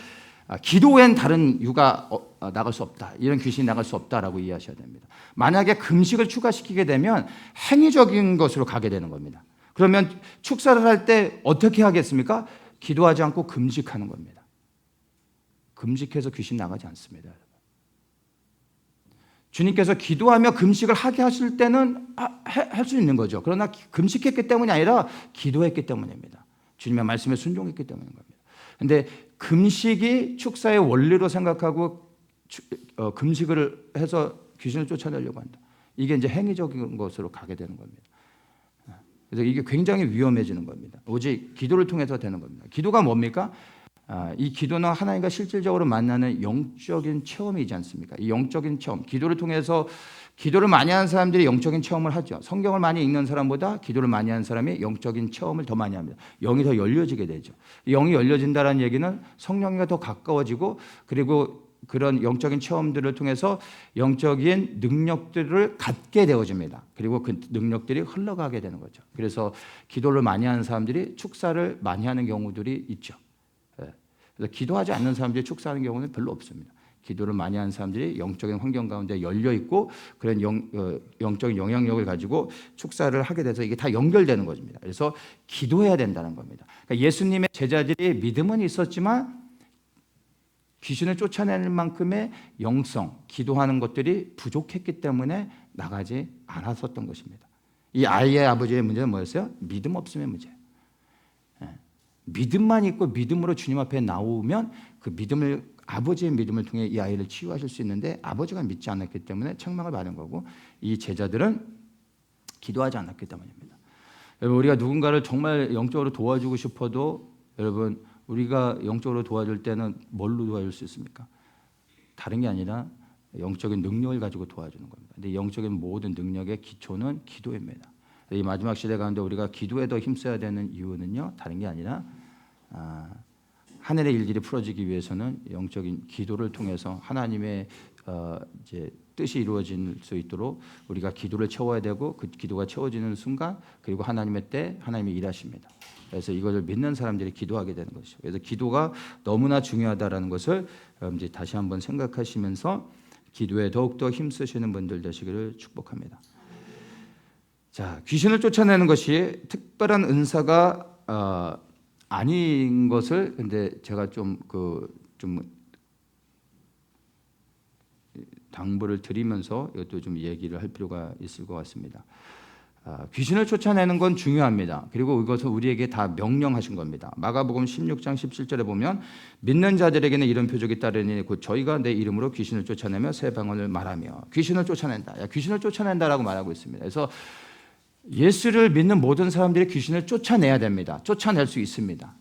Speaker 4: 기도 외엔 다른 유가 나갈 수 없다. 이런 귀신이 나갈 수 없다라고 이해하셔야 됩니다. 만약에 금식을 추가시키게 되면 행위적인 것으로 가게 되는 겁니다. 그러면 축사를 할 때 어떻게 하겠습니까? 기도하지 않고 금식하는 겁니다. 금식해서 귀신 나가지 않습니다. 주님께서 기도하며 금식을 하게 하실 때는 할 수 있는 거죠. 그러나 금식했기 때문이 아니라 기도했기 때문입니다. 주님의 말씀에 순종했기 때문인 겁니다. 그런데 금식이 축사의 원리로 생각하고 금식을 해서 귀신을 쫓아내려고 한다. 이게 이제 행위적인 것으로 가게 되는 겁니다. 그래서 이게 굉장히 위험해지는 겁니다. 오직 기도를 통해서 되는 겁니다. 기도가 뭡니까? 이 기도는 하나님과 실질적으로 만나는 영적인 체험이지 않습니까? 이 영적인 체험, 기도를 통해서 기도를 많이 하는 사람들이 영적인 체험을 하죠. 성경을 많이 읽는 사람보다 기도를 많이 하는 사람이 영적인 체험을 더 많이 합니다. 영이 더 열려지게 되죠. 영이 열려진다는 얘기는 성령과 더 가까워지고 그리고 그런 영적인 체험들을 통해서 영적인 능력들을 갖게 되어집니다. 그리고 그 능력들이 흘러가게 되는 거죠. 그래서 기도를 많이 하는 사람들이 축사를 많이 하는 경우들이 있죠. 그래서 기도하지 않는 사람들이 축사하는 경우는 별로 없습니다. 기도를 많이 하는 사람들이 영적인 환경 가운데 열려 있고 그런 영적인 영향력을 가지고 축사를 하게 돼서 이게 다 연결되는 것입니다. 그래서 기도해야 된다는 겁니다. 그러니까 예수님의 제자들이 믿음은 있었지만 귀신을 쫓아내는 만큼의 영성, 기도하는 것들이 부족했기 때문에 나가지 않았었던 것입니다. 이 아이의 아버지의 문제는 뭐였어요? 믿음 없음의 문제예요. 믿음만 있고 믿음으로 주님 앞에 나오면 그 믿음을 아버지의 믿음을 통해 이 아이를 치유하실 수 있는데 아버지가 믿지 않았기 때문에 책망을 받은 거고 이 제자들은 기도하지 않았기 때문입니다. 여러분, 우리가 누군가를 정말 영적으로 도와주고 싶어도 여러분, 우리가 영적으로 도와줄 때는 뭘로 도와줄 수 있습니까? 다른 게 아니라 영적인 능력을 가지고 도와주는 겁니다. 근데 영적인 모든 능력의 기초는 기도입니다. 이 마지막 시대 가운데 우리가 기도에 더 힘써야 되는 이유는요, 다른 게 아니라 하늘의 일들이 풀어지기 위해서는 영적인 기도를 통해서 하나님의 이제 뜻이 이루어질 수 있도록 우리가 기도를 채워야 되고, 그 기도가 채워지는 순간 그리고 하나님의 때 하나님이 일하십니다. 그래서 이것을 믿는 사람들이 기도하게 되는 것이죠. 그래서 기도가 너무나 중요하다라는 것을 이제 다시 한번 생각하시면서 기도에 더욱더 힘쓰시는 분들 되시기를 축복합니다. 자, 귀신을 쫓아내는 것이 특별한 은사가 아닌 것을 근데 제가 좀 당부를 드리면서 이것도 좀 얘기를 할 필요가 있을 것 같습니다. 귀신을 쫓아내는 건 중요합니다. 그리고 이것은 우리에게 다 명령하신 겁니다. 마가복음 16장 17절에 보면 믿는 자들에게는 이런 표적이 따르니 곧 저희가 내 이름으로 귀신을 쫓아내며 새 방언을 말하며 귀신을 쫓아낸다. 야, 귀신을 쫓아낸다라고 말하고 있습니다. 그래서 예수를 믿는 모든 사람들이 귀신을 쫓아내야 됩니다. 쫓아낼 수 있습니다.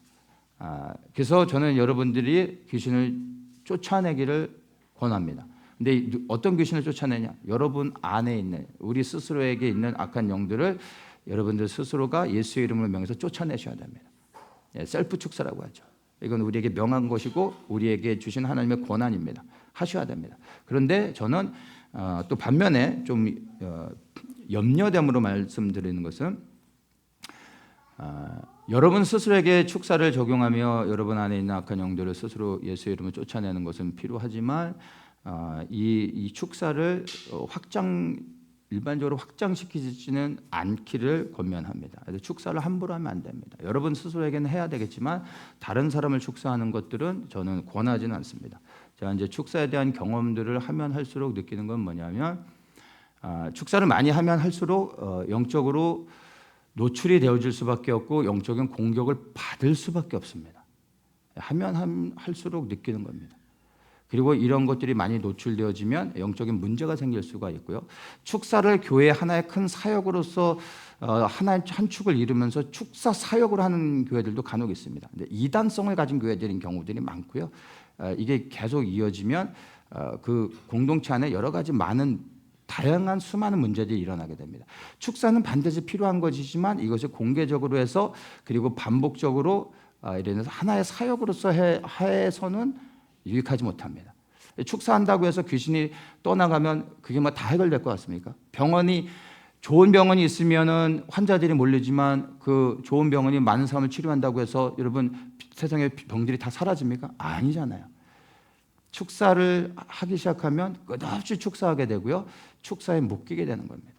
Speaker 4: 그래서 저는 여러분들이 귀신을 쫓아내기를 권합니다. 근데 어떤 귀신을 쫓아내냐? 여러분 안에 있는, 우리 스스로에게 있는 악한 영들을 여러분들 스스로가 예수의 이름으로 명해서 쫓아내셔야 됩니다. 셀프 축사라고 하죠. 이건 우리에게 명한 것이고 우리에게 주신 하나님의 권한입니다. 하셔야 됩니다. 그런데 저는 또 반면에 좀 염려됨으로 말씀드리는 것은 여러분 스스로에게 축사를 적용하며 여러분 안에 있는 악한 영들을 스스로 예수의 이름으로 쫓아내는 것은 필요하지만 이 축사를 일반적으로 확장시키지는 않기를 권면합니다. 그래서 축사를 함부로 하면 안 됩니다. 여러분 스스로에게는 해야 되겠지만 다른 사람을 축사하는 것들은 저는 권하지는 않습니다. 제가 이제 축사에 대한 경험들을 하면 할수록 느끼는 건 뭐냐면 축사를 많이 하면 할수록 영적으로 노출이 되어질 수밖에 없고 영적인 공격을 받을 수밖에 없습니다. 하면 할수록 느끼는 겁니다. 그리고 이런 것들이 많이 노출되어지면 영적인 문제가 생길 수가 있고요. 축사를 교회의 하나의 큰 사역으로서 하나의 한 축을 이루면서 축사 사역으로 하는 교회들도 간혹 있습니다. 근데 이단성을 가진 교회들인 경우들이 많고요. 이게 계속 이어지면 그 공동체 안에 여러 가지 다양한 수많은 문제들이 일어나게 됩니다. 축사는 반드시 필요한 것이지만 이것을 공개적으로 해서 그리고 반복적으로 이래서 하나의 사역으로서 해서는 유익하지 못합니다. 축사한다고 해서 귀신이 떠나가면 그게 뭐 다 해결될 것 같습니까? 좋은 병원이 있으면은 환자들이 몰리지만 그 좋은 병원이 많은 사람을 치료한다고 해서 여러분 세상의 병들이 다 사라집니까? 아니잖아요. 축사를 하기 시작하면 끝없이 축사하게 되고요. 축사에 묶이게 되는 겁니다.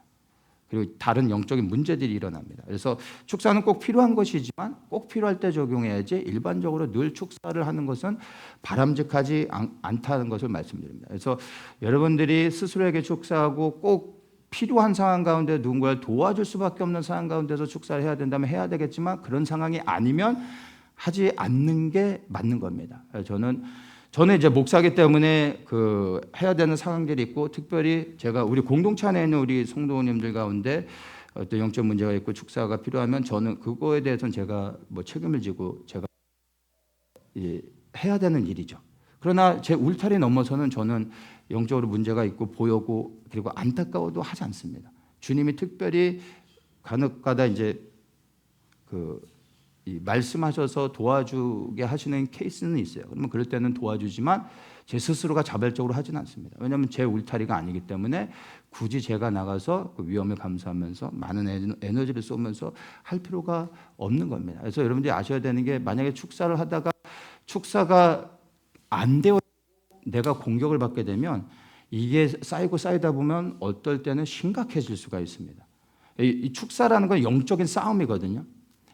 Speaker 4: 그리고 다른 영적인 문제들이 일어납니다. 그래서 축사는 꼭 필요한 것이지만 꼭 필요할 때 적용해야지 일반적으로 늘 축사를 하는 것은 바람직하지 않다는 것을 말씀드립니다. 그래서 여러분들이 스스로에게 축사하고 꼭 필요한 상황 가운데 누군가를 도와줄 수밖에 없는 상황 가운데서 축사를 해야 된다면 해야 되겠지만 그런 상황이 아니면 하지 않는 게 맞는 겁니다. 저는 이제 목사기 때문에 해야 되는 상황들이 있고 특별히 제가 우리 공동체 안에 있는 우리 성도님들 가운데 어떤 영적 문제가 있고 축사가 필요하면 저는 그거에 대해서는 제가 뭐 책임을 지고 제가 해야 되는 일이죠. 그러나 제 울타리 넘어서는 저는 영적으로 문제가 있고 보여고 그리고 안타까워도 하지 않습니다. 주님이 특별히 간혹가다 이제 말씀하셔서 도와주게 하시는 케이스는 있어요. 그러면 그럴 때는 도와주지만 제 스스로가 자발적으로 하지는 않습니다. 왜냐하면 제 울타리가 아니기 때문에 굳이 제가 나가서 그 위험을 감수하면서 많은 에너지를 쏘면서 할 필요가 없는 겁니다. 그래서 여러분들이 아셔야 되는 게 만약에 축사를 하다가 축사가 안 되어 내가 공격을 받게 되면 이게 쌓이다 보면 어떨 때는 심각해질 수가 있습니다. 이 축사라는 건 영적인 싸움이거든요.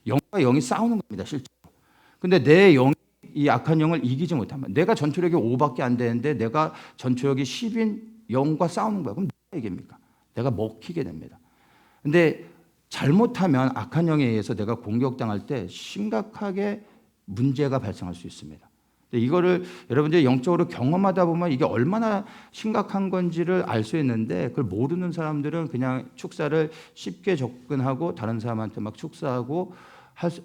Speaker 4: 영과 영이 싸우는 겁니다, 실제로. 근데 내 영이 이 악한 영을 이기지 못하면 내가 전투력이 5밖에 안 되는데 내가 전투력이 10인 영과 싸우는 거야. 그럼 누가 이깁니까? 내가 먹히게 됩니다. 근데 잘못하면 악한 영에 의해서 내가 공격당할 때 심각하게 문제가 발생할 수 있습니다. 근데 이거를 여러분들이 영적으로 경험하다 보면 이게 얼마나 심각한 건지를 알 수 있는데 그걸 모르는 사람들은 그냥 축사를 쉽게 접근하고 다른 사람한테 막 축사하고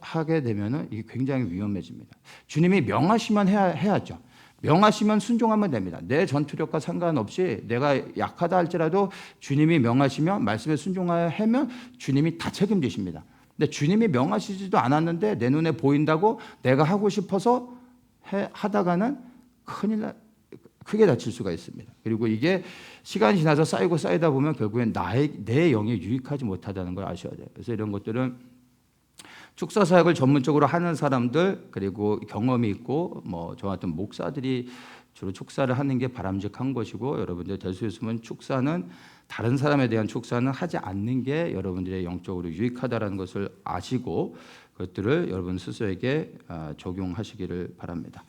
Speaker 4: 하게 되면은 이게 굉장히 위험해집니다. 주님이 명하시면 해야죠. 명하시면 순종하면 됩니다. 내 전투력과 상관없이 내가 약하다 할지라도 주님이 명하시면 말씀에 순종하면 주님이 다 책임지십니다. 근데 주님이 명하시지도 않았는데 내 눈에 보인다고 내가 하고 싶어서 하다가는 크게 다칠 수가 있습니다. 그리고 이게 시간이 지나서 쌓이다 보면 결국엔 내 영에 유익하지 못하다는 걸 아셔야 돼요. 그래서 이런 것들은 축사 사역을 전문적으로 하는 사람들 그리고 경험이 있고 저 같은 목사들이 주로 축사를 하는 게 바람직한 것이고 여러분들 될 수 있으면 축사는 다른 사람에 대한 축사는 하지 않는 게 여러분들의 영적으로 유익하다라는 것을 아시고 그것들을 여러분 스스로에게 적용하시기를 바랍니다.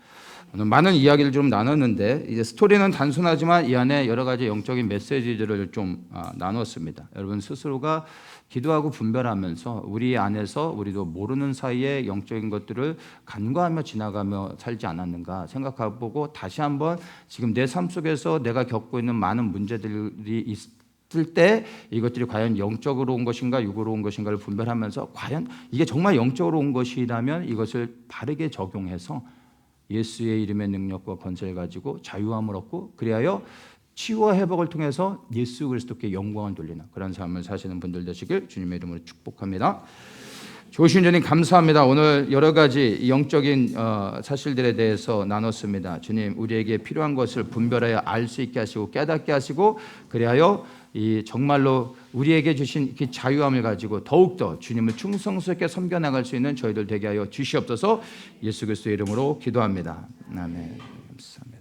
Speaker 4: 오늘 많은 이야기를 좀 나눴는데 이제 스토리는 단순하지만 이 안에 여러 가지 영적인 메시지들을 좀 나눴습니다. 여러분 스스로가 기도하고 분별하면서 우리 안에서 우리도 모르는 사이에 영적인 것들을 간과하며 지나가며 살지 않았는가 생각해보고 다시 한번 지금 내 삶 속에서 내가 겪고 있는 많은 문제들이 있을 때 이것들이 과연 영적으로 온 것인가 육으로 온 것인가를 분별하면서 과연 이게 정말 영적으로 온 것이라면 이것을 바르게 적용해서 예수의 이름의 능력과 권세를 가지고 자유함을 얻고 그리하여 치유와 회복을 통해서 예수 그리스도께 영광을 돌리는 그런 삶을 사시는 분들 되시길 주님의 이름으로 축복합니다. 좋으신 주님 감사합니다. 오늘 여러 가지 영적인 사실들에 대해서 나눴습니다. 주님 우리에게 필요한 것을 분별하여 알 수 있게 하시고 깨닫게 하시고 그리하여 이 정말로 우리에게 주신 그 자유함을 가지고 더욱더 주님을 충성스럽게 섬겨나갈 수 있는 저희들 되게 하여 주시옵소서. 예수 그리스도의 이름으로 기도합니다. 아멘. 감사합니다.